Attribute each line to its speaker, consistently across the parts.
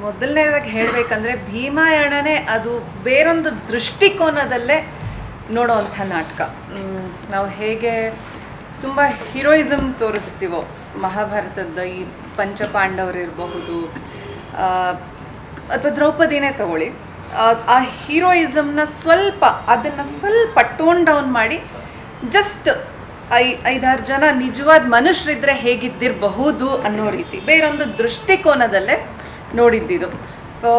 Speaker 1: ಮೊದಲನೇದಾಗಿ ಹೇಳಬೇಕಂದ್ರೆ ಭೀಮಾಯಣನೇ ಅದು ಬೇರೊಂದು ದೃಷ್ಟಿಕೋನದಲ್ಲೇ ನೋಡೋವಂಥ ನಾಟಕ. ನಾವು ಹೇಗೆ ತುಂಬ ಹೀರೋಯಿಸಮ್ ತೋರಿಸ್ತೀವೋ ಮಹಾಭಾರತದ ಈ ಪಂಚಪಾಂಡವರಿರಬಹುದು ಅಥವಾ ದ್ರೌಪದಿನೇ ತಗೊಳ್ಳಿ, ಆ ಹೀರೋಯಿಸಮ್ನ ಅದನ್ನು ಸ್ವಲ್ಪ ಟೋನ್ ಡೌನ್ ಮಾಡಿ ಜಸ್ಟ್ 5-6 ಜನ ನಿಜವಾದ ಮನುಷ್ಯರಿದ್ರೆ ಹೇಗಿದ್ದಿರಬಹುದು ಅನ್ನೋ ರೀತಿ ಬೇರೊಂದು ದೃಷ್ಟಿಕೋನದಲ್ಲೇ ನೋಡಿದ್ದಿದ್ದು. ಸೊ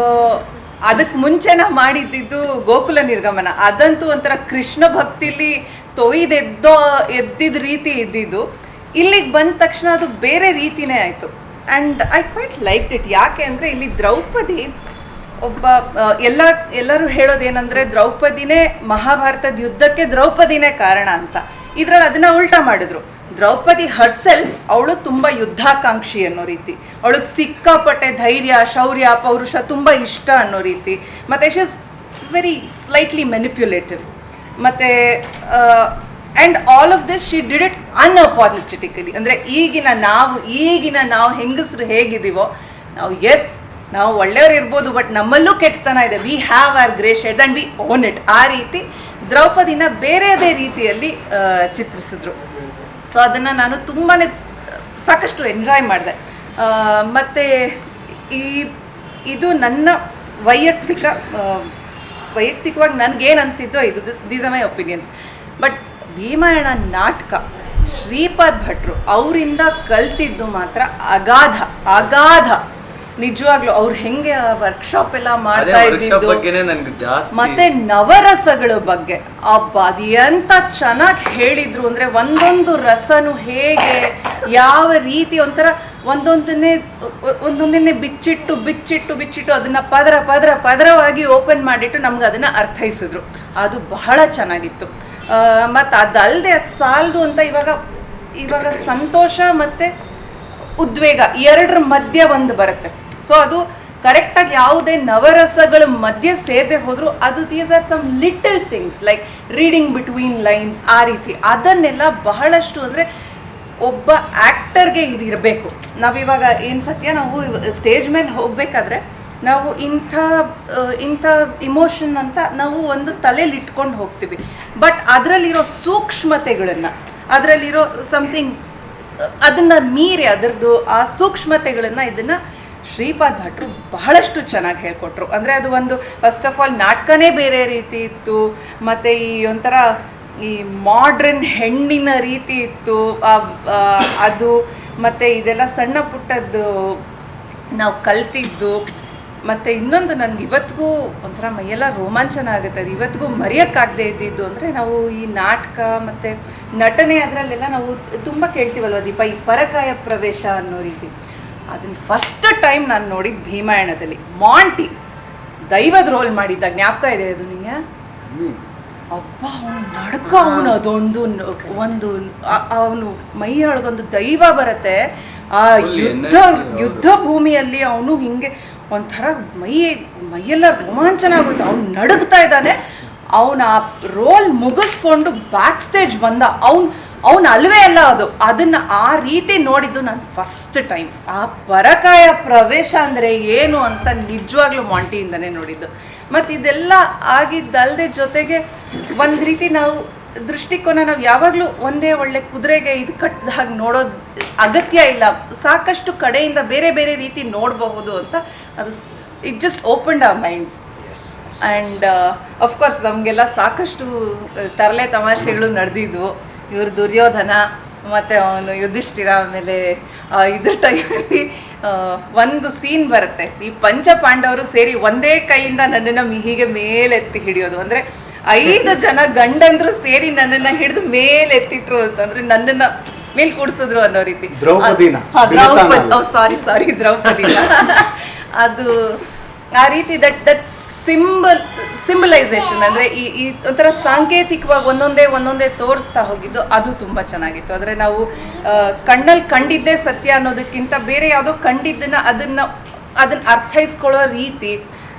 Speaker 1: ಅದಕ್ಕೆ ಮುಂಚೆ ನಾವು ಮಾಡಿದ್ದಿದ್ದು ಗೋಕುಲ ನಿರ್ಗಮನ. ಅದಂತೂ ಒಂಥರ ಕೃಷ್ಣ ಭಕ್ತಿಲಿ ಎದ್ದಿದ್ದ ರೀತಿ ಇದ್ದಿದ್ದು. ಇಲ್ಲಿಗೆ ಬಂದ ತಕ್ಷಣ ಅದು ಬೇರೆ ರೀತಿನೇ ಆಯಿತು. And I quite like it. ಯಾಕೆ ಅಂದರೆ ಇಲ್ಲಿ ದ್ರೌಪದಿ ಎಲ್ಲರೂ ಹೇಳೋದೇನೆಂದರೆ ದ್ರೌಪದಿನೇ ಮಹಾಭಾರತದ ಯುದ್ಧಕ್ಕೆ ದ್ರೌಪದಿನೇ ಕಾರಣ ಅಂತ. ಇದರಲ್ಲಿ ಅದನ್ನ ಉಲ್ಟಾ ಮಾಡಿದ್ರು. ದ್ರೌಪದಿ ಹರ್ಸೆಲ್ ಅವಳು ತುಂಬ ಯುದ್ಧಾಕಾಂಕ್ಷಿ ಅನ್ನೋ ರೀತಿ, ಅವಳಿಗೆ ಸಿಕ್ಕಾಪಟ್ಟೆ ಧೈರ್ಯ, ಶೌರ್ಯ, ಪೌರುಷ ತುಂಬ ಇಷ್ಟ ಅನ್ನೋ ರೀತಿ. ಮತ್ತು she is very slightly manipulative. ಮತ್ತು and all of this she did it unapologetically. ಅಂದರೆ ಈಗಿನ ನಾವು ಹೆಂಗಸರು ಹೇಗಿದ್ದೀವೋ, ನಾವು ಒಳ್ಳೆಯವ್ರು ಇರ್ಬೋದು, ಬಟ್ ನಮ್ಮಲ್ಲೂ ಕೆಟ್ಟತನ ಇದೆ. We have our grey shades and we own it. ಆ ರೀತಿ ದ್ರೌಪದಿನ ಬೇರೆಯದೇ ರೀತಿಯಲ್ಲಿ ಚಿತ್ರಿಸಿದ್ರು. ಸೊ ಅದನ್ನು ನಾನು ತುಂಬಾ ಸಾಕಷ್ಟು ಎಂಜಾಯ್ ಮಾಡಿದೆ. ಮತ್ತು ಇದು ನನ್ನ ವೈಯಕ್ತಿಕವಾಗಿ ನನಗೇನು ಅನಿಸಿದ್ದೋ ಇದು these are my opinions. But Bhimayana ನಾಟಕ ಶ್ರೀಪಾದ್ ಭಟ್ರು ಅವರಿಂದ ಕಲ್ತಿದ್ದು ಮಾತ್ರ ಅಗಾಧ. ನಿಜವಾಗ್ಲೂ ಅವ್ರು ಹೆಂಗೆ ವರ್ಕ್ಶಾಪ್ ಎಲ್ಲ ಮಾಡ್ತಾ ಇದ್ದಿದ್ದು, ಮತ್ತೆ ನವರಸಗಳ ಬಗ್ಗೆ ಅದು ಎಂತ ಚೆನ್ನಾಗಿ ಹೇಳಿದ್ರು. ಅಂದ್ರೆ ಒಂದೊಂದು ರಸನು ಹೇಗೆ ಯಾವ ರೀತಿ ಒಂಥರ ಒಂದೊಂದನ್ನೇ ಬಿಚ್ಚಿಟ್ಟು ಅದನ್ನ ಪದರವಾಗಿ ಓಪನ್ ಮಾಡಿಟ್ಟು ನಮ್ಗೆ ಅದನ್ನ ಅರ್ಥೈಸಿದ್ರು. ಅದು ಬಹಳ ಚೆನ್ನಾಗಿತ್ತು. ಮತ್ತು ಅದಲ್ಲದೆ ಅದು ಸಾಲದು ಅಂತ ಇವಾಗ ಸಂತೋಷ ಮತ್ತೆ ಉದ್ವೇಗ ಎರಡರ ಮಧ್ಯೆ ಒಂದು ಬರುತ್ತೆ. ಸೊ ಅದು ಕರೆಕ್ಟಾಗಿ ಯಾವುದೇ ನವರಸಗಳ ಮಧ್ಯೆ ಸೇರದೆ ಹೋದ್ರು ಅದು these are some little things like reading between lines, ಆ ರೀತಿ ಅದನ್ನೆಲ್ಲ ಬಹಳಷ್ಟು. ಅಂದರೆ ಒಬ್ಬ ಆ್ಯಕ್ಟರ್ಗೆ ಇದು ಇರಬೇಕು. ನಾವಿವಾಗ ಏನು ಸತ್ಯ, ನಾವು ಸ್ಟೇಜ್ ಮೇಲೆ ಹೋಗಬೇಕಾದ್ರೆ ನಾವು ಇಂಥ ಇಮೋಷನ್ ಅಂತ ನಾವು ಒಂದು ತಲೆಯಲ್ಲಿ ಇಟ್ಕೊಂಡು ಹೋಗ್ತೀವಿ. ಬಟ್ ಅದರಲ್ಲಿರೋ ಸೂಕ್ಷ್ಮತೆಗಳನ್ನು, ಅದರಲ್ಲಿರೋ ಸಮಥಿಂಗ್ ಅದನ್ನು ಮೀರಿ ಅದರದ್ದು ಆ ಸೂಕ್ಷ್ಮತೆಗಳನ್ನು ಇದನ್ನು ಶ್ರೀಪಾದ್ ಭಟ್ರು ಬಹಳಷ್ಟು ಚೆನ್ನಾಗಿ ಹೇಳ್ಕೊಟ್ರು. ಅಂದರೆ ಅದು ಒಂದು ಫಸ್ಟ್ ಆಫ್ ಆಲ್ ನಾಟಕನೇ ಬೇರೆ ರೀತಿ ಇತ್ತು, ಮತ್ತು ಈ ಒಂಥರ ಈ ಮಾಡ್ರನ್ ಹೆಣ್ಣಿನ ರೀತಿ ಇತ್ತು ಅದು. ಮತ್ತು ಇದೆಲ್ಲ ಸಣ್ಣ ಪುಟ್ಟದ್ದು ನಾವು ಕಲ್ತಿದ್ದು. ಮತ್ತು ಇನ್ನೊಂದು ನನಗೆ ಇವತ್ತಿಗೂ ಒಂಥರ ಮೈಯೆಲ್ಲ ರೋಮಾಂಚನ ಆಗುತ್ತೆ, ಅದು ಇವತ್ತಿಗೂ ಮರೆಯೋಕ್ಕಾಗದೇ ಇದ್ದಿದ್ದು ಅಂದರೆ ನಾವು ಈ ನಾಟಕ ಮತ್ತು ನಟನೆ ಅದರಲ್ಲೆಲ್ಲ ನಾವು ತುಂಬ ಕೇಳ್ತೀವಲ್ವ ದೀಪ, ಈ ಪರಕಾಯ ಪ್ರವೇಶ ಅನ್ನೋ ರೀತಿ. ಅದನ್ನು ಫಸ್ಟ್ ಟೈಮ್ ನಾನು ನೋಡಿದ್ದು ಭೀಮಾಯಣದಲ್ಲಿ. ಮಾಂಟಿ ದೈವದ ರೋಲ್ ಮಾಡಿದ್ದ ಜ್ಞಾಪಕ ಇದೆ ಅದು ನಿಮಗೆ? ಅಪ್ಪ ಅವನು ಅವನು ಮೈಯೊಳಗೊಂದು ದೈವ ಬರುತ್ತೆ. ಆ ಯುದ್ಧ ಭೂಮಿಯಲ್ಲಿ ಅವನು ಹಿಂಗೆ ಒಂಥರ ಮೈಯೆಲ್ಲ ರೋಮಾಂಚನ ಆಗುತ್ತೆ. ಅವ್ನು ನಡುಗ್ತಾ ಇದ್ದಾನೆ. ಅವನು ಆ ರೋಲ್ ಮುಗಿಸ್ಕೊಂಡು ಬ್ಯಾಕ್ ಸ್ಟೇಜ್ ಬಂದ. ಅವನು ಅಲ್ವೇ ಅಲ್ಲ ಅದನ್ನು ಆ ರೀತಿ ನೋಡಿದ್ದು ನಾನು ಫಸ್ಟ್ ಟೈಮ್. ಆ ಪರಕಾಯ ಪ್ರವೇಶ ಅಂದರೆ ಏನು ಅಂತ ನಿಜವಾಗ್ಲೂ ಮಾಂಟಿಯಿಂದನೇ ನೋಡಿದ್ದು. ಮತ್ತು ಇದೆಲ್ಲ ಆಗಿದ್ದಲ್ಲದೆ ಜೊತೆಗೆ ಒಂದು ರೀತಿ ನಾವು ದೃಷ್ಟಿಕೋನ, ನಾವು ಯಾವಾಗಲೂ ಒಂದೇ ಒಳ್ಳೆ ಕುದುರೆಗೆ ಇದು ಕಟ್ಟಿದ ಹಾಗೆ ನೋಡೋದು ಅಗತ್ಯ ಇಲ್ಲ. ಸಾಕಷ್ಟು ಕಡೆಯಿಂದ ಬೇರೆ ಬೇರೆ ರೀತಿ ನೋಡಬಹುದು ಅಂತ ಅದು it just opened our minds. And of course ನಮಗೆಲ್ಲ ಸಾಕಷ್ಟು ತರಲೆ ತಮಾಷೆಗಳು ನಡೆದಿದ್ವು. ಇವರು ದುರ್ಯೋಧನ ಮತ್ತು ಅವನು ಯುಧಿಷ್ಠಿರ. ಆಮೇಲೆ ಇದ್ರ ಟೈಮಲ್ಲಿ ಒಂದು ಸೀನ್ ಬರುತ್ತೆ, ಈ ಪಂಚಪಾಂಡವರು ಸೇರಿ ಒಂದೇ ಕೈಯಿಂದ ನನ್ನನ್ನು ಹೀಗೆ ಮೇಲೆತ್ತಿ ಹಿಡಿಯೋದು. ಅಂದರೆ 5 ಜನ ಗಂಡಂದ್ರು ಸೇರಿ ನನ್ನನ್ನು ಹಿಡಿದು ಮೇಲೆತ್ತಿಟ್ರು ಅಂತಂದ್ರೆ ನನ್ನನ್ನು ಮೇಲ್ ಕೂಡಿಸಿದ್ರು ಅನ್ನೋ ರೀತಿ. ದ್ರೌಪದಿನ ಅದು ಆ ರೀತಿ ದಟ್ ಸಿಂಬಲೈಸೇಷನ್ ಅಂದರೆ ಈ ಒಂಥರ ಸಾಂಕೇತಿಕವಾಗಿ ಒಂದೊಂದೇ ತೋರಿಸ್ತಾ ಹೋಗಿದ್ದು ಅದು ತುಂಬ ಚೆನ್ನಾಗಿತ್ತು. ಆದರೆ ನಾವು ಕಣ್ಣಲ್ಲಿ ಕಂಡಿದ್ದೇ ಸತ್ಯ ಅನ್ನೋದಕ್ಕಿಂತ ಬೇರೆ ಯಾವುದೋ ಅದನ್ನು ಅರ್ಥೈಸ್ಕೊಳ್ಳೋ ರೀತಿ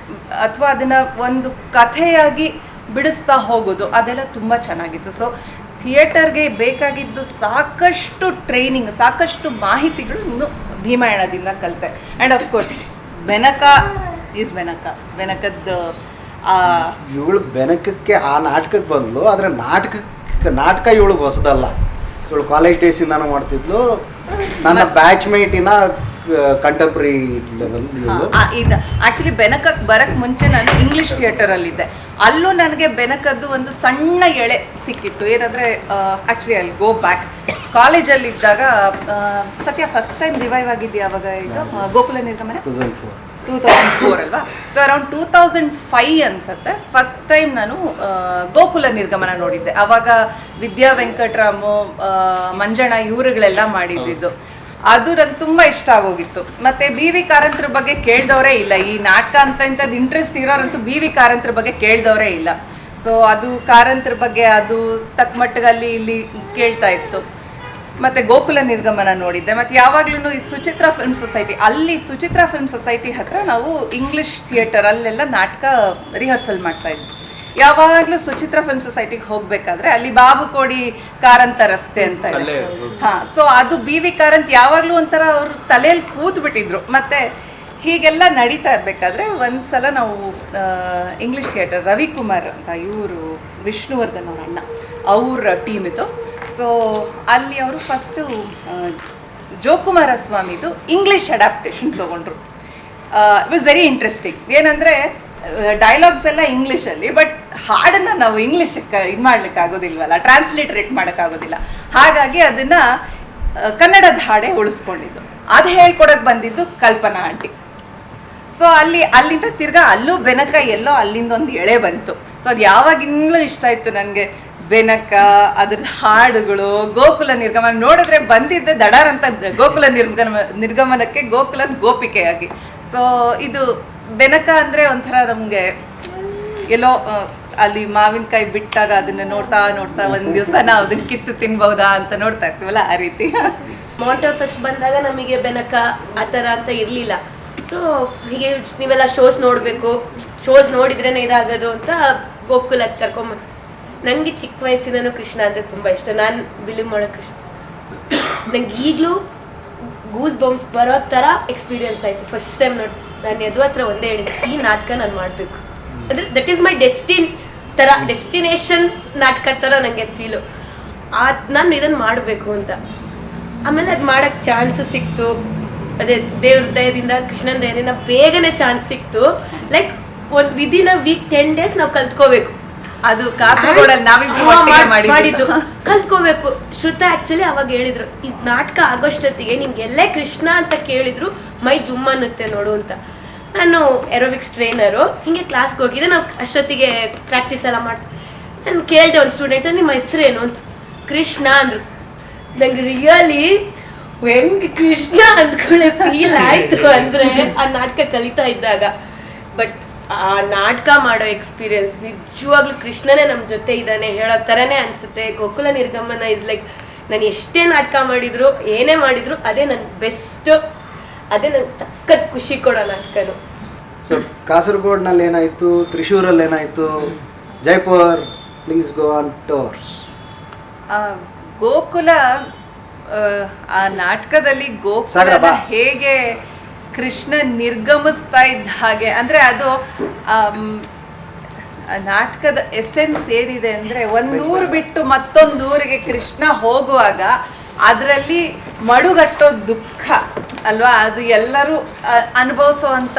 Speaker 1: ಅಥವಾ ಅದನ್ನು ಒಂದು ಕಥೆಯಾಗಿ ಬಿಡಿಸ್ತಾ ಹೋಗೋದು ಅದೆಲ್ಲ ತುಂಬ ಚೆನ್ನಾಗಿತ್ತು. ಸೊ ಥಿಯೇಟರ್ಗೆ ಬೇಕಾಗಿದ್ದು ಸಾಕಷ್ಟು ಟ್ರೈನಿಂಗ್, ಸಾಕಷ್ಟು ಮಾಹಿತಿಗಳು ಇನ್ನು ಭೀಮಾಯಣದಿಂದ ಕಲಿತೆ. ಆ್ಯಂಡ್ ಅಫ್ಕೋರ್ಸ್ ಬೆನಕ ಈಸ್ ಬೆನಕದ್ದು
Speaker 2: ಇವಳು ಬೆನಕಕ್ಕೆ ಆ ನಾಟಕಕ್ಕೆ ಬಂದ್ಲು. ಆದರೆ ನಾಟಕ ಇವಳು ಹೊಸದಲ್ಲ. ಇವಳು ಕಾಲೇಜ್ ಡೇಸಿಂದಾನು ಮಾಡ್ತಿದ್ಲು. ನನ್ನ ಬ್ಯಾಚ್ಮೇಟಿನ ಕಂಟೆಂಪ್ರರಿ ಲೆವೆಲ್.
Speaker 1: ಇದು ಆಕ್ಚುಲಿ ಬೆನಕಕ್ಕೆ ಬರಕ್ ಮುಂಚೆ ನಾನು ಇಂಗ್ಲಿಷ್ ಥಿಯೇಟರ್ ಅಲ್ಲಿದ್ದೆ. ಅಲ್ಲೂ ನನಗೆ ಬೆನಕದ್ದು ಒಂದು ಸಣ್ಣ ಎಳೆ ಸಿಕ್ಕಿತ್ತು. ಏನಂದ್ರೆ ಆಕ್ಚುಲಿ ಅಲ್ಲಿ ಗೋ ಬ್ಯಾಕ್ ಕಾಲೇಜಲ್ಲಿ ಇದ್ದಾಗ ಸತ್ಯ ಫಸ್ಟ್ ಟೈಮ್ ರಿವೈವ್ ಆಗಿದ್ದು ಯಾವಾಗ ಇದು ಗೋಕುಲ ನಿರ್ಗಮನ 2004 ಅಲ್ವಾ. ಸೊ ಅರೌಂಡ್ 2005 ಅನ್ಸುತ್ತೆ ಫಸ್ಟ್ ಟೈಮ್ ನಾನು ಗೋಕುಲ ನಿರ್ಗಮನ ನೋಡಿದ್ದೆ. ಅವಾಗ ವಿದ್ಯಾ ವೆಂಕಟರಾಮು, ಮಂಜಣ್ಣ ಇವರುಗಳೆಲ್ಲ ಮಾಡಿದ್ದು. ಅದು ನಂಗೆ ತುಂಬ ಇಷ್ಟ ಆಗೋಗಿತ್ತು. ಮತ್ತೆ ಬಿ ವಿ ಕಾರಂತರ ಬಗ್ಗೆ ಕೇಳ್ದವರೇ ಇಲ್ಲ. ಈ ನಾಟಕ ಅಂತ ಇಂಥದ್ದು ಇಂಟ್ರೆಸ್ಟ್ ಇರೋರಂತೂ ಬಿ ವಿ ಕಾರಂತರ ಬಗ್ಗೆ ಕೇಳ್ದವರೇ ಇಲ್ಲ. ಸೊ ಅದು ಕಾರಂತರ ಬಗ್ಗೆ ಅದು ತಕ್ಕ ಮಟ್ಟಿಗೆ ಇಲ್ಲಿ ಕೇಳ್ತಾ ಇತ್ತು. ಮತ್ತೆ ಗೋಕುಲ ನಿರ್ಗಮನ ನೋಡಿದ್ದೆ. ಮತ್ತೆ ಯಾವಾಗ್ಲೂ ಈ ಸುಚಿತ್ರಾ ಫಿಲ್ಮ್ ಸೊಸೈಟಿ, ಅಲ್ಲಿ ಸುಚಿತ್ರಾ ಫಿಲ್ಮ್ ಸೊಸೈಟಿ ಹತ್ರ ನಾವು ಇಂಗ್ಲಿಷ್ ಥಿಯೇಟರ್ ಅಲ್ಲೆಲ್ಲ ನಾಟಕ ರಿಹರ್ಸಲ್ ಮಾಡ್ತಾ ಇದ್ವಿ. ಯಾವಾಗ್ಲೂ ಸುಚಿತ್ರಾ ಫಿಲ್ಮ್ ಸೊಸೈಟಿಗೆ ಹೋಗ್ಬೇಕಾದ್ರೆ ಅಲ್ಲಿ ಬಾಬುಕೋಡಿ ಕಾರಂತ ರಸ್ತೆ ಅಂತ ಇದೆ. ಸೊ ಅದು ಬಿ ವಿ ಕಾರಂತ್ ಯಾವಾಗ್ಲೂ ಒಂಥರ ಅವ್ರು ತಲೆಯಲ್ಲಿ ಕೂತ್ ಬಿಟ್ಟಿದ್ರು. ಮತ್ತೆ ಹೀಗೆಲ್ಲ ನಡೀತಾ ಇರ್ಬೇಕಾದ್ರೆ ಒಂದ್ಸಲ ನಾವು ಇಂಗ್ಲಿಷ್ ಥಿಯೇಟರ್ ರವಿಕುಮಾರ್ ಅಂತ ಇವರು ವಿಷ್ಣುವರ್ಧನ್ ಅವ್ರ ಅಣ್ಣ ಅವ್ರ ಟೀಮ್ ಇತ್ತು. ಸೊ ಅಲ್ಲಿ ಅವರು ಫಸ್ಟು ಜೋಕುಮಾರ ಸ್ವಾಮಿದು ಇಂಗ್ಲಿಷ್ ಅಡಾಪ್ಟೇಷನ್ ತೊಗೊಂಡ್ರು. It was very interesting. ಏನಂದರೆ ಡೈಲಾಗ್ಸ್ ಎಲ್ಲ ಇಂಗ್ಲೀಷಲ್ಲಿ, ಬಟ್ ಹಾಡನ್ನು ನಾವು ಇಂಗ್ಲೀಷಕ್ಕೆ ಇದು ಮಾಡ್ಲಿಕ್ಕೆ ಆಗೋದಿಲ್ವಲ್ಲ, ಟ್ರಾನ್ಸ್ಲೇಟ್ರೇಟ್ ಮಾಡೋಕ್ಕಾಗೋದಿಲ್ಲ. ಹಾಗಾಗಿ ಅದನ್ನು ಕನ್ನಡದ ಹಾಡೇ ಉಳಿಸ್ಕೊಂಡಿದ್ದು. ಅದು ಹೇಳ್ಕೊಡಕ್ಕೆ ಬಂದಿದ್ದು ಕಲ್ಪನಾ ಆಂಟಿ. ಸೊ ಅಲ್ಲಿಂದ ತಿರ್ಗಾ ಅಲ್ಲೂ ಬೆನಕ ಎಲ್ಲೋ ಅಲ್ಲಿಂದ ಒಂದು ಎಳೆ ಬಂತು. ಸೊ ಅದು ಯಾವಾಗಿಂದಲೂ ಇಷ್ಟ ಆಯಿತು ನನಗೆ. ಬೆನಕ, ಅದ್ರದ್ದು ಹಾಡುಗಳು, ಗೋಕುಲ ನಿರ್ಗಮನ ನೋಡಿದ್ರೆ ಬಂದಿದ್ದೆ ದಡಾರ್ ಅಂತ ಗೋಕುಲ ನಿರ್ಗಮನಕ್ಕೆ ಗೋಕುಲದ ಗೋಪಿಕೆಯಾಗಿ. ಸೊ ಇದು ಬೆನಕ ಅಂದರೆ ಒಂಥರ ನಮಗೆ ಎಲ್ಲೋ ಅಲ್ಲಿ ಮಾವಿನಕಾಯಿ ಬಿಟ್ಟಾಗ ಅದನ್ನ ನೋಡ್ತಾ ಒಂದು ದಿವಸ ನಾವು ಅದನ್ನ ಕಿತ್ತು ತಿನ್ಬಹುದಾ ಅಂತ ನೋಡ್ತಾ ಇರ್ತೀವಲ್ಲ, ಆ ರೀತಿ.
Speaker 3: ಮಾಂಟೋ ಫಸ್ಟ್ ಬಂದಾಗ ನಮಗೆ ಬೆನಕ ಆ ಥರ ಅಂತ ಇರಲಿಲ್ಲ. ಸೊ ಹೀಗೆ ನೀವೆಲ್ಲ ಶೋಸ್ ನೋಡಬೇಕು, ಶೋಸ್ ನೋಡಿದ್ರೇನೆ ಇದಾಗೋದು ಅಂತ ಗೋಕುಲಕ್ಕೆ ಕರ್ಕೊಂಬಂದು. ನನಗೆ ಚಿಕ್ಕ ವಯಸ್ಸಿನೂ ಕೃಷ್ಣ ಅಂದರೆ ತುಂಬ ಇಷ್ಟ. ನಾನು ಬಿಲೀವ್ ಮಾಡೋ ಕೃಷ್ಣ ನಂಗೆ ಈಗಲೂ ಗೂಸ್ ಬಂಪ್ಸ್ ಬರೋ ಥರ ಎಕ್ಸ್ಪೀರಿಯನ್ಸ್ ಆಯಿತು ಫಸ್ಟ್ ಟೈಮ್ ನೋಡಿ. ನಾನು ಎದು ಹತ್ರ ಒಂದೇ ಹೇಳಿದ್ದೆ, ಈ ನಾಟಕ ನಾನು ಮಾಡಬೇಕು ಅಂದರೆ ದಟ್ ಈಸ್ ಮೈ ಡೆಸ್ಟಿನೇಷನ್ ನಾಟಕ ಥರ ನನಗೆ ಫೀಲು. ನಾನು ಇದನ್ನು ಮಾಡಬೇಕು ಅಂತ. ಆಮೇಲೆ ಅದು ಮಾಡೋಕ್ಕೆ ಚಾನ್ಸ್ ಸಿಕ್ತು. ಅದೇ ದೇವ್ರ ದಯದಿಂದ, ಕೃಷ್ಣನ ದಯದಿಂದ ಬೇಗನೆ ಚಾನ್ಸ್ ಸಿಕ್ತು. ಲೈಕ್ ಒಂದು ವಿದಿನ್ ಅ ವೀಕ್ 10 days ನಾವು ಕಲ್ತ್ಕೋಬೇಕು.
Speaker 1: ಅದು ಕಾಸರಗೋಡಲ್ಲಿ ನಾವಿಬ್ರು ಮಾಡಿದ್ದು
Speaker 3: ಕಲ್ತ್ಕೋಬೇಕು. ಶ್ರುತಾ ಆಕ್ಚುಲಿ ಅವಾಗ ಹೇಳಿದ್ರು, ಈ ನಾಟಕ ಆಗೋಷ್ಟೊತ್ತಿಗೆ ನಿಮ್ಗೆ ಎಲ್ಲೇ ಕೃಷ್ಣ ಅಂತ ಕೇಳಿದ್ರು ಮೈ ಜುಮ್ ಅನ್ನುತ್ತೆ ನೋಡು ಅಂತ. ನಾನು ಏರೋಬಿಕ್ಸ್ ಟ್ರೈನರು, ಹಿಂಗೆ ಕ್ಲಾಸ್ಗೆ ಹೋಗಿದ್ದೆ. ನಾವು ಅಷ್ಟೊತ್ತಿಗೆ ಪ್ರಾಕ್ಟೀಸ್ ಎಲ್ಲ ಮಾಡ್ತೀವಿ. ನಾನು ಕೇಳಿದೆ ಒಂದು ಸ್ಟೂಡೆಂಟ್, ನಿಮ್ಮ ಹೆಸರೇನು ಅಂತ. ಕೃಷ್ಣ ಅಂದರು. ನಂಗೆ ರಿಯಲಿ ಹೆಂಗೆ ಕೃಷ್ಣ ಅಂದ್ಕೊಳ್ಳೆ ಫೀಲ್ ಆಯಿತು ಅಂದರೆ ಆ ನಾಟಕ ಕಲಿತಾ ಇದ್ದಾಗ. ಬಟ್ ಆ ನಾಟಕ ಮಾಡೋ ಎಕ್ಸ್ಪೀರಿಯನ್ಸ್ ನಿಜವಾಗ್ಲೂ ಕೃಷ್ಣನೇ ನಮ್ಮ ಜೊತೆ ಇದ್ದಾನೆ ಹೇಳೋ ಥರನೇ ಅನಿಸುತ್ತೆ. ಗೋಕುಲ ನಿರ್ಗಮನ ಇಸ್ ಲೈಕ್, ನಾನು ಎಷ್ಟೇ ನಾಟಕ ಮಾಡಿದ್ರು ಏನೇ ಮಾಡಿದ್ರು ಅದೇ ನನ್ನ ಬೆಸ್ಟು, ಅದೇ ನಂಗೆ ಸಖತ್ ಖುಷಿ ಕೊಡೋ ನಾಟಕನು.
Speaker 2: ಸೊ ಕಾಸರಗೋಡ್ನಲ್ಲಿ ಏನಾಯಿತು, ತ್ರಿಶೂರಲ್ಲಿ ಏನಾಯಿತು, Jaipur, please go on tours.
Speaker 1: Gokula ಆ ನಾಟಕದಲ್ಲಿ ಗೋಕುಲ ಹೇಗೆ ಕೃಷ್ಣ ನಿರ್ಗಮಿಸ್ತಾ ಇದ್ದ ಹಾಗೆ, ಅಂದರೆ ಅದು ನಾಟಕದ ಎಸೆನ್ಸ್ ಏನಿದೆ ಅಂದರೆ, ಒಂದೂರು ಬಿಟ್ಟು ಮತ್ತೊಂದು ಊರಿಗೆ ಕೃಷ್ಣ ಹೋಗುವಾಗ ಅದರಲ್ಲಿ ಮಡುಗಟ್ಟೋ ದುಃಖ ಅಲ್ವಾ, ಅದು ಎಲ್ಲರೂ ಅನುಭವಿಸುವಂಥ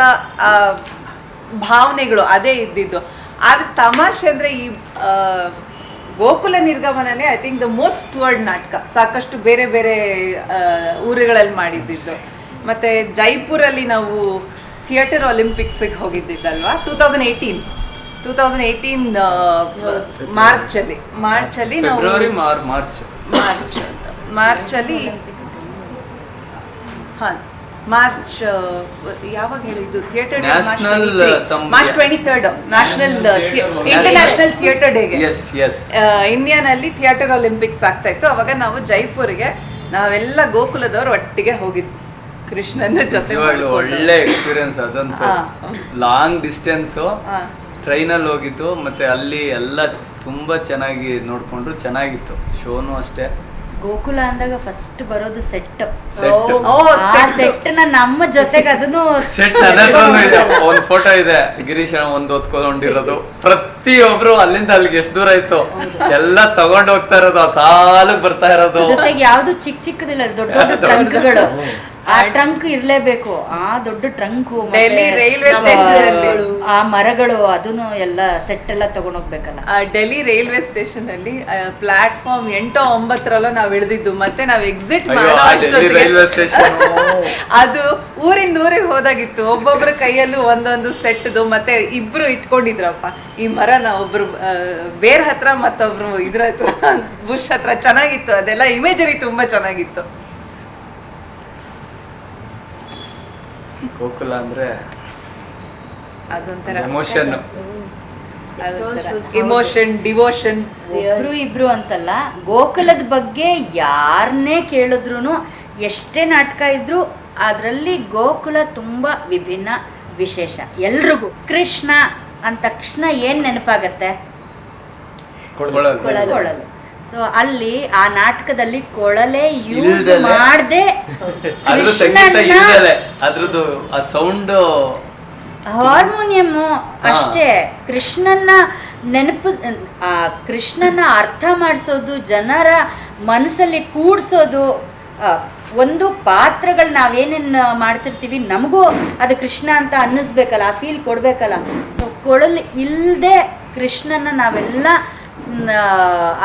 Speaker 1: ಭಾವನೆಗಳು ಅದೇ ಇದ್ದಿದ್ದು. ಆದರೆ ತಮಾಷೆ ಅಂದರೆ ಈ ಗೋಕುಲ ನಿರ್ಗಮನನೇ I think the most toward ನಾಟಕ. ಸಾಕಷ್ಟು ಬೇರೆ ಬೇರೆ ಊರುಗಳಲ್ಲಿ ಮಾಡಿದ್ದಿದ್ದು. ಮತ್ತು ಜೈಪುರಲ್ಲಿ ನಾವು ಥಿಯೇಟರ್ ಒಲಿಂಪಿಕ್ಸಿಗೆ ಹೋಗಿದ್ದಿದ್ದಲ್ವಾ, 2018 ಮಾರ್ಚಲ್ಲಿ ನಾವು ಮಾರ್ಚಲ್ಲಿ ಮಾರ್ಚ್ ಯಾವಾಗ ಹೇಳಿದ್ದು theatre March 23rd national international theatre ಡೇಗೆ ಇಂಡಿಯಾನಲ್ಲಿ ಥಿಯೇಟರ್ ಒಲಿಂಪಿಕ್ಸ್ ಆಗ್ತಾ ಇತ್ತು. ಅವಾಗ ನಾವು ಜೈಪುರ್ಗೆ ನಾವೆಲ್ಲ ಗೋಕುಲದವರು ಒಟ್ಟಿಗೆ ಹೋಗಿದ್ವಿ ಕೃಷ್ಣನ ಜೊತೆ.
Speaker 4: ಒಳ್ಳೆ ಎಕ್ಸ್ಪೀರಿಯನ್ಸ್ ಅದಂತೂ. ಲಾಂಗ್ ಡಿಸ್ಟೆನ್ಸ್ ಟ್ರೈನಲ್ಲಿ ಹೋಗಿತ್ತು. ಮತ್ತೆ ಅಲ್ಲಿ ಎಲ್ಲ ತುಂಬಾ ಚೆನ್ನಾಗಿ ನೋಡ್ಕೊಂಡ್ರು, ಚೆನ್ನಾಗಿತ್ತು. ಶೋನು ಅಷ್ಟೇ.
Speaker 5: ಗೋಕುಲ ಅಂದಾಗ ಫಸ್ಟ್ ಬರೋದು ಸೆಟ್.
Speaker 4: ಸೆಟ್
Speaker 5: ಆ ಸೆಟ್ ನಮ್ಮ ಜೊತೆಗೆ ಅದನ್ನು
Speaker 4: ಸೆಟ್ ಇದೆ, ಒಂದ್ ಫೋಟೋ ಇದೆ ಗಿರೀಶ್ ಒಂದ್ ಹೊತ್ಕೊಂಡಿರೋದು. ಪ್ರತಿಯೊಬ್ರು ಅಲ್ಲಿಂದ ಅಲ್ಲಿಗೆ ಎಷ್ಟು ದೂರ ಇತ್ತು ಎಲ್ಲ ತಗೊಂಡ್ ಹೋಗ್ತಾ ಇರೋದು, ಆ ಸಾಲಕ್ ಬರ್ತಾ ಇರೋದು.
Speaker 5: ಜೊತೆಗೆ ಯಾವ್ದು ಚಿಕ್ಕದಿಲ್ಲ, ದೊಡ್ಡ ದೊಡ್ಡ ಟ್ರಂಕ್ಗಳು. ಆ ಟ್ರಂಕ್ ಇರ್ಲೇಬೇಕು, ಆ ದೊಡ್ಡ ಟ್ರಂಕು,
Speaker 1: ಡೆಲ್ಲಿ ರೈಲ್ವೆ ಸ್ಟೇಷನ್
Speaker 5: ಆ ಮರಗಳು, ಅದನ್ನು ಎಲ್ಲ ಸೆಟ್ ಎಲ್ಲ ತಗೊಂಡೋಗ್ಬೇಕಲ್ಲ.
Speaker 1: ಡೆಲ್ಲಿ ರೈಲ್ವೆ ಸ್ಟೇಷನ್ ಅಲ್ಲಿ ಪ್ಲಾಟ್ಫಾರ್ಮ್ 8-9 ನಾವ್ ಇಳಿದಿದ್ದು. ಮತ್ತೆ ನಾವ್ ಎಕ್ಸಿಟ್ ಮಾಡೋ
Speaker 4: ರೈಲ್ವೆ ಸ್ಟೇಷನ್
Speaker 1: ಅದು ಊರಿಂದ ಊರಿಗೆ ಹೋದಾಗಿತ್ತು. ಒಬ್ಬೊಬ್ರ ಕೈಯಲ್ಲೂ ಒಂದೊಂದು ಸೆಟ್ದು, ಮತ್ತೆ ಇಬ್ರು ಇಟ್ಕೊಂಡಿದ್ರಪ್ಪ ಈ ಮರನ. ಒಬ್ರು ಬೇರ್ ಹತ್ರ, ಮತ್ತೊಬ್ರು ಇದ್ರ ಹತ್ರ, ಬುಷ್ ಹತ್ರ. ಚೆನ್ನಾಗಿತ್ತು ಅದೆಲ್ಲ, ಇಮೇಜರಿ ತುಂಬಾ ಚೆನ್ನಾಗಿತ್ತು.
Speaker 4: ಗೋಕುಲ ಅಂದ್ರೆ
Speaker 1: ಅದೊಂಥರ
Speaker 4: ಎಮೋಷನ್,
Speaker 1: ಇಮೋಷನ್, ಡಿವೋಷನ್.
Speaker 5: ಒಬ್ರು ಇಬ್ರು ಅಂತಲ್ಲ, ಗೋಕುಲದ ಬಗ್ಗೆ ಯಾರನ್ನೇ ಕೇಳಿದ್ರು, ಎಷ್ಟೇ ನಾಟಕ ಇದ್ರು ಅದರಲ್ಲಿ ಗೋಕುಲ ತುಂಬಾ ವಿಭಿನ್ನ, ವಿಶೇಷ ಎಲ್ರಿಗೂ. ಕೃಷ್ಣ ಅಂದ ತಕ್ಷಣ ಏನ್ ನೆನಪಾಗತ್ತೆ? ಕೊಳಲು. ಸೊ ಅಲ್ಲಿ ಆ ನಾಟಕದಲ್ಲಿ ಕೊಳಲೆ ಯೂಸ್ ಮಾಡದೆ
Speaker 4: ಅದ್ರದ್ದು ಆ ಸೌಂಡ್,
Speaker 5: ಹಾರ್ಮೋನಿಯಂ ಅಷ್ಟೇ. ಕೃಷ್ಣನ ನೆನಪು, ಆ ಕೃಷ್ಣನ ಅರ್ಥ ಮಾಡಿಸೋದು, ಜನರ ಮನಸ್ಸಲ್ಲಿ ಕೂಡ್ಸೋದು. ಒಂದು ಪಾತ್ರಗಳು ನಾವೇನೇನು ಮಾಡ್ತಿರ್ತೀವಿ, ನಮಗೂ ಅದು ಕೃಷ್ಣ ಅಂತ ಅನ್ನಿಸ್ಬೇಕಲ್ಲ, ಆ ಫೀಲ್ ಕೊಡ್ಬೇಕಲ್ಲ. ಸೊ ಕೊಳಲು ಇಲ್ಲದೆ ಕೃಷ್ಣನ ನಾವೆಲ್ಲ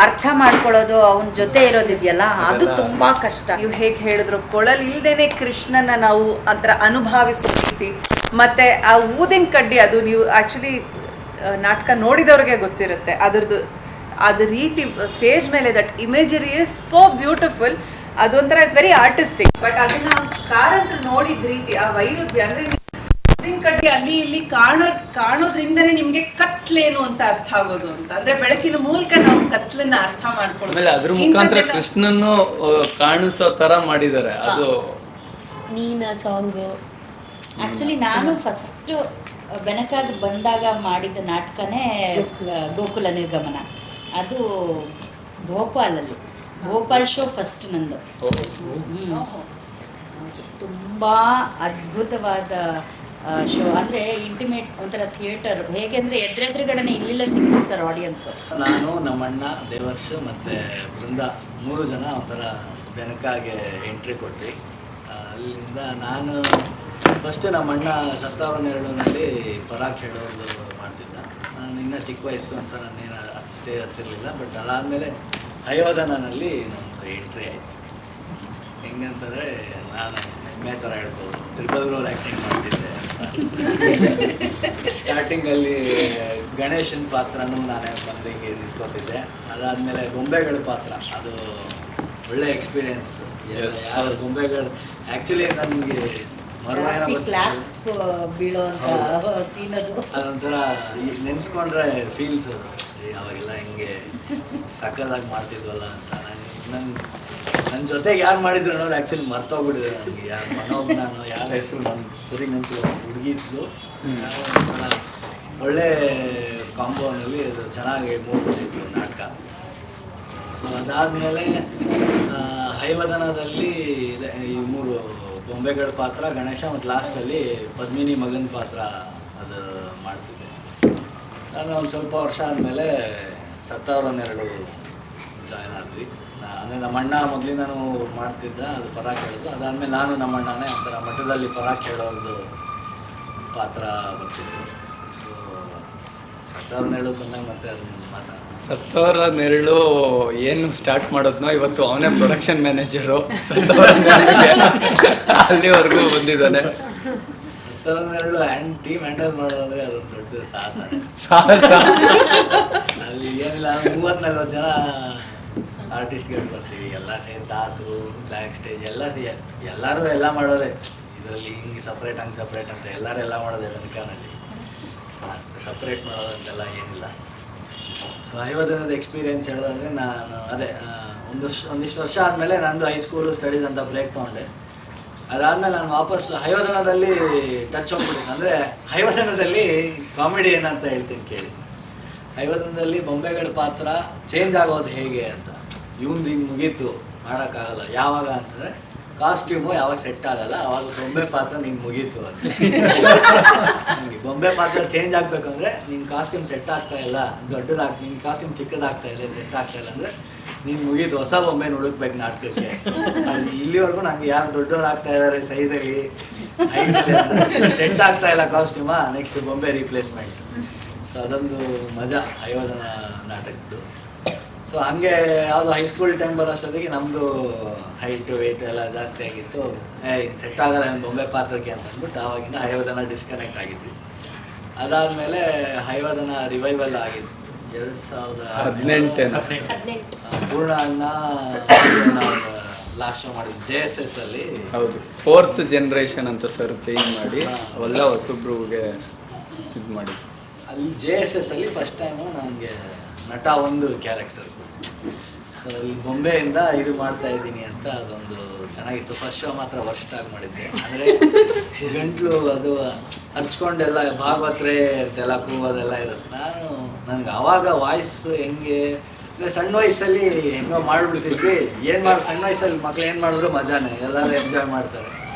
Speaker 5: ಅರ್ಥ ಮಾಡ್ಕೊಳ್ಳೋದು, ಅವನ ಜೊತೆ ಇರೋದಿದೆಯಲ್ಲ, ಅದು ತುಂಬಾ ಕಷ್ಟ.
Speaker 1: ನೀವು ಹೇಗೆ ಹೇಳಿದ್ರು, ಕೊಳಲ್ ಇಲ್ದೇನೆ ಕೃಷ್ಣನ ನಾವು ಅದರ ಅನುಭವಿಸೋ ರೀತಿ, ಮತ್ತೆ ಆ ಊದಿನ ಕಡ್ಡಿ, ಅದು ನೀವು ಆಕ್ಚುಲಿ ನಾಟಕ ನೋಡಿದವ್ರಿಗೆ ಗೊತ್ತಿರುತ್ತೆ ಅದ್ರದ್ದು. ಅದ ರೀತಿ ಸ್ಟೇಜ್ ಮೇಲೆ that imagery is so beautiful. ಅದೊಂಥರ ಇಟ್ಸ್ ವೆರಿ ಆರ್ಟಿಸ್ಟಿಕ್. ಬಟ್ ಅದನ್ನ ಕಾರಂತ್ರ ನೋಡಿದ ರೀತಿ, ಆ ವೈರುಧ್ಯ ಅಂದ್ರೆ ಊದಿನ ಕಡ್ಡಿ ಅಲ್ಲಿ ಇಲ್ಲಿ ಕಾಣೋದ್ರಿಂದನೇ ನಿಮ್ಗೆ ಕತ್ಲೇನು ಅಂತ ಅರ್ಥ ಆಗೋದು ಅಂತ. ಅಂದ್ರೆ ಬೆಳಕಿನ ಮೂಲಕ ನಾವು ಕತ್ಲನ್ನ ಅರ್ಥ ಮಾಡ್ಕೊಳ್ಳೋದು.
Speaker 4: ಆಮೇಲೆ ಅದ್ರ ಮುಖಾಂತರ ಕೃಷ್ಣನ್ನು ಕಾಣಿಸೋ ತರ ಮಾಡಿದ್ದಾರೆ. ಅದು
Speaker 3: ನೀನಾ ಸಾಂಗ್
Speaker 5: ಆಕ್ಚುಲಿ ನಾನು ಫಸ್ಟ್ ಬೆನಕಾಗಿ ಬಂದಾಗ ಮಾಡಿದ ನಾಟಕನೇ ಗೋಕುಲ ನಿರ್ಗಮನ. ಅದು ಭೋಪಾಲಲ್ಲಿ, ಭೋಪಾಲ್ ಶೋ ಫಸ್ಟ್ ನಂದು. ತುಂಬ ಅದ್ಭುತವಾದ ಶೋ. ಅಂದರೆ ಇಂಟಿಮೇಟ್, ಒಂಥರ ಥಿಯೇಟರ್. ಹೇಗೆ ಅಂದರೆ ಎದುರೆದುರುಗಡೆನೆ ಇಲ್ಲೆಲ್ಲ ಸಿಗ್ತಿರ್ತಾರೆ ಆಡಿಯನ್ಸು.
Speaker 6: ನಾನು, ನಮ್ಮಣ್ಣ, ದೇವರ್ಷ ಮತ್ತು ಬೃಂದ 3 ಜನ ಒಂಥರ ಬೆನಕಾಗೆ ಎಂಟ್ರಿ ಕೊಟ್ವಿ. ಅಲ್ಲಿಂದ ನಾನು ಫಸ್ಟ್ ನಮ್ಮಣ್ಣ ಸತ್ತವರ ನೆರಳಿನಲ್ಲಿ ಪರಾಕ್ ಹೇಳೋದು ಮಾಡ್ತಿದ್ದ. ನಾನು ಇನ್ನೂ ಚಿಕ್ಕ ವಯಸ್ಸು ಅಂತ ನಾನೇನು ಸ್ಟೇಜ್ ಹಚ್ಚಿರಲಿಲ್ಲ. ಬಟ್ ಅದಾದಮೇಲೆ ಹಯವದನಲ್ಲಿ ನಮ್ಮದು ಎಂಟ್ರಿ ಆಯಿತು. ಹೆಂಗಂತಂದರೆ ನಾನು ಹೆಮ್ಮೆ ಥರ ಹೇಳ್ಬೋದು, ತ್ರಿಬಲ್ ರೋಲ್ ಆ್ಯಕ್ಟಿಂಗ್ ಮಾಡ್ತಿದ್ದೆ ಅಂತ. ಸ್ಟಾರ್ಟಿಂಗಲ್ಲಿ ಗಣೇಶನ ಪಾತ್ರನೂ ನಾನೇ ಬಂದು ಹಿಂಗೆ ನಿಂತ್ಕೋತಿದ್ದೆ. ಅದಾದಮೇಲೆ ಗೊಂಬೆಗಳ ಪಾತ್ರ, ಅದು ಒಳ್ಳೆ ಎಕ್ಸ್ಪೀರಿಯೆನ್ಸ್. ಯಾವ ಗೊಂಬೆಗಳು ಆ್ಯಕ್ಚುಲಿ ನನಗೆ ಅದೊಂಥರ ನೆನೆಸ್ಕೊಂಡ್ರೆ ಫೀಲ್ಸ್ ಅದು. ಅವಾಗೆಲ್ಲ ಹಿಂಗೆ ಸಕ್ಕದಾಗಿ ಮಾಡ್ತಿದ್ವಲ್ಲ ಅಂತ. ನನ್ನ ಜೊತೆಗೆ ಯಾರು ಮಾಡಿದ್ರು ಅನ್ನೋದು ಆ್ಯಕ್ಚುಲಿ ಮರ್ತೋಗ್ಬಿಟ್ಟಿದೆ ನನಗೆ. ಯಾರು ಮನೋಗ್, ನಾನು ಯಾರ ಹೆಸರು ನನ್ನ ಸರಿ ನಂತು ಹುಡುಗಿದ್ದು. ಒಳ್ಳೆ ಕಾಂಬೋನಲ್ಲಿ ಅದು ಚೆನ್ನಾಗಿ ಮೂವ್ ಬಂದಿತ್ತು ನಾಟಕ. ಸೊ ಅದಾದಮೇಲೆ ಹೈವದನದಲ್ಲಿ ಈ 3 ಬೊಂಬೆಗಳ ಪಾತ್ರ, ಗಣೇಶ ಮತ್ತು ಲಾಸ್ಟಲ್ಲಿ ಪದ್ಮಿನಿ ಮಗನ ಪಾತ್ರ ಅದು ಮಾಡ್ತಿದ್ದೆ. ನಾನು ಒಂದು ಸ್ವಲ್ಪ ವರ್ಷ ಆದಮೇಲೆ ಸತ್ತವರ ನೆರಳು ಜಾಯ್ನ್ ಆದ್ವಿ. ಅಂದರೆ ನಮ್ಮಣ್ಣ ಮೊದಲಿಂದನೂ ಮಾಡ್ತಿದ್ದ, ಅದು ಪರಾಕ್ ಹೇಳೋದು. ಅದಾದಮೇಲೆ ನಾನು ನಮ್ಮಣ್ಣನೇ ಒಂಥರ ಮಠದಲ್ಲಿ ಪರಾಕ್ ಹೇಳೋದು ಪಾತ್ರ ಬರ್ತಿತ್ತು. ಸೊ ಸತ್ತವರ ನೆರಳು ಬಂದಾಗ ಮತ್ತೆ ಅದನ್ನು
Speaker 4: ಸತ್ತವರ ನೆರಳು ಏನು ಸ್ಟಾರ್ಟ್ ಮಾಡೋದ್ನೋ ಇವತ್ತು ಅವನೇ ಪ್ರೊಡಕ್ಷನ್ ಮ್ಯಾನೇಜರು. ಸತ್ತವರ ಅಲ್ಲಿವರೆಗೂ ಬಂದಿದ್ದಾನೆ.
Speaker 6: ಸತ್ತವರ ನೆರಳು ಟೀಮ್ ಹ್ಯಾಂಡಲ್ ಮಾಡೋದಂದ್ರೆ ಅದೊಂದು ದೊಡ್ಡ
Speaker 4: ಸಾಹಸ.
Speaker 6: ಅಲ್ಲಿ ಏನಿಲ್ಲ, 30-40 ಜನ ಆರ್ಟಿಸ್ಟ್ಗಳು ಬರ್ತೀವಿ, ಎಲ್ಲ ಸೇರಿ ದಾಸು, ಬ್ಯಾಕ್ ಸ್ಟೇಜ್ ಎಲ್ಲ ಎಲ್ಲರೂ ಎಲ್ಲ ಮಾಡೋದೆ. ಇದರಲ್ಲಿ ಹಿಂಗೆ ಸಪ್ರೇಟ್, ಹಂಗೆ ಸಪ್ರೇಟ್ ಅಂತ ಎಲ್ಲರೂ ಮಾಡೋದೆ. ವೆನಕಾನಲ್ಲಿ ಸಪ್ರೇಟ್ ಮಾಡೋದಂತೆಲ್ಲ ಏನಿಲ್ಲ. ಸೊ ಹೈವದನದ ಎಕ್ಸ್ಪೀರಿಯೆನ್ಸ್ ಹೇಳೋದಂದರೆ, ನಾನು ಅದೇ ಒಂದಿಷ್ಟು ವರ್ಷ ಆದಮೇಲೆ ನಂದು ಹೈಸ್ಕೂಲು ಸ್ಟಡೀಸ್ ಅಂತ ಬ್ರೇಕ್ ತೊಗೊಂಡೆ. ಅದಾದಮೇಲೆ ನಾನು ವಾಪಸ್ ಹೈವದನದಲ್ಲಿ ಟಚ್ ಹೋಗ್ಬಿಟ್ಟಿದ್ದೆ. ಅಂದರೆ ಹೈವದನದಲ್ಲಿ ಕಾಮಿಡಿ ಏನಂತ ಹೇಳ್ತೀನಿ ಕೇಳಿ. ಹೈವದನದಲ್ಲಿ ಬೊಂಬೆಗಳ ಪಾತ್ರ ಚೇಂಜ್ ಆಗೋದು ಹೇಗೆ ಅಂತ. ಇವಂದು ಹಿಂಗೆ ಮುಗೀತು, ಮಾಡೋಕ್ಕಾಗಲ್ಲ. ಯಾವಾಗ ಅಂತಂದರೆ ಕಾಸ್ಟ್ಯೂಮು ಯಾವಾಗ ಸೆಟ್ ಆಗಲ್ಲ ಅವಾಗ ಬೊಂಬೆ ಪಾತ್ರ ನಿಂಗೆ ಮುಗೀತು ಅಂತ. ನಿಮಗೆ ಬೊಂಬೆ ಪಾತ್ರ ಚೇಂಜ್ ಆಗಬೇಕಂದ್ರೆ ನಿನ್ನ ಕಾಸ್ಟ್ಯೂಮ್ ಸೆಟ್ ಆಗ್ತಾ ಇಲ್ಲ, ನಿನ್ನ ಕಾಸ್ಟ್ಯೂಮ್ ಚಿಕ್ಕದಾಗ್ತಾ ಇದೆ, ಸೆಟ್ ಆಗ್ತಾ ಇಲ್ಲ ಅಂದರೆ ನೀನು ಮುಗೀತು, ಹೊಸ ಬೊಂಬೆ ಹುಡುಕ್ಬೇಕು ನಾಟಕಕ್ಕೆ. ಇಲ್ಲಿವರೆಗೂ ನನಗೆ ಯಾರು ದೊಡ್ಡವ್ರು ಆಗ್ತಾ ಇದ್ದಾರೆ ಸೈಜಲ್ಲಿ, ಸೆಟ್ ಆಗ್ತಾ ಇಲ್ಲ ಕಾಸ್ಟ್ಯೂಮಾ, ನೆಕ್ಸ್ಟ್ ಬೊಂಬೆ ರೀಪ್ಲೇಸ್ಮೆಂಟ್. ಸೊ ಅದೊಂದು ಮಜಾ ಅಯೋಧನ ನಾಟಕದ್ದು. ಸೊ ಹಾಗೆ ಯಾವುದು ಹೈಸ್ಕೂಲ್ ಟೈಮ್ ಬರೋಷ್ಟೊತ್ತಿಗೆ ನಮ್ಮದು ಹೈಟು ವೆಯ್ಟು ಎಲ್ಲ ಜಾಸ್ತಿ ಆಗಿತ್ತು. ಸೆಟ್ ಆಗಲ್ಲ ನನ್ನ ಬೊಂಬೆ ಪಾತ್ರಕ್ಕೆ ಅಂತ ಅಂದ್ಬಿಟ್ಟು ಆವಾಗಿಂದ ಹೈವದನ ಡಿಸ್ಕನೆಕ್ಟ್ ಆಗಿದ್ವಿ. ಅದಾದಮೇಲೆ ಹೈವದನ ರಿವೈವಲ್ ಆಗಿತ್ತು 2018 ಪೂರ್ಣ ಅಣ್ಣ ಲಾಸ್ಟ್ ಶೋ ಮಾಡಿದ್ವಿ JSS ಅಲ್ಲಿ.
Speaker 4: ಹೌದು, 4th ಜನರೇಷನ್ ಅಂತ ಸರ್ ಚೇಂಜ್ ಮಾಡಿ ಅವೆಲ್ಲ ಹೊಸಬ್ರಿಗೆ ಇದು ಮಾಡಿ
Speaker 6: ಅಲ್ಲಿ JSS ಅಲ್ಲಿ ಫಸ್ಟ್ ಟೈಮು ನನಗೆ ನಟ ಒಂದು ಕ್ಯಾರೆಕ್ಟರ್. ಸೊ ಅಲ್ಲಿ ಬೊಂಬೆಯಿಂದ ಇದು ಮಾಡ್ತಾ ಇದ್ದೀನಿ ಅಂತ ಅದೊಂದು ಚೆನ್ನಾಗಿತ್ತು. ಫಸ್ಟ್ ಶೋ ಮಾತ್ರ ವರ್ಷಾಗಿ ಮಾಡಿದ್ದೆ. ಅಂದರೆ ಗಂಟ್ಲು ಅದು ಹರ್ಚ್ಕೊಂಡೆಲ್ಲ ಭಾಗವತ್ರೆ ಅಂತೆಲ್ಲ ಕೂಗೋದೆಲ್ಲ ಇರುತ್ತೆ. ನನಗೆ ಆವಾಗ ವಾಯ್ಸ್ ಹೆಂಗೆ ಅಂದರೆ ಸಣ್ಣ ವಯಸ್ಸಲ್ಲಿ ಹೆಂಗೋ ಮಾಡಿಬಿಡ್ತಿದ್ವಿ. ಸಣ್ಣ ವಯಸ್ಸಲ್ಲಿ ಮಕ್ಳು ಏನು ಮಾಡಿದ್ರು ಮಜಾನೇ, ಎಲ್ಲರೂ ಎಂಜಾಯ್ ಮಾಡ್ತಾರೆ.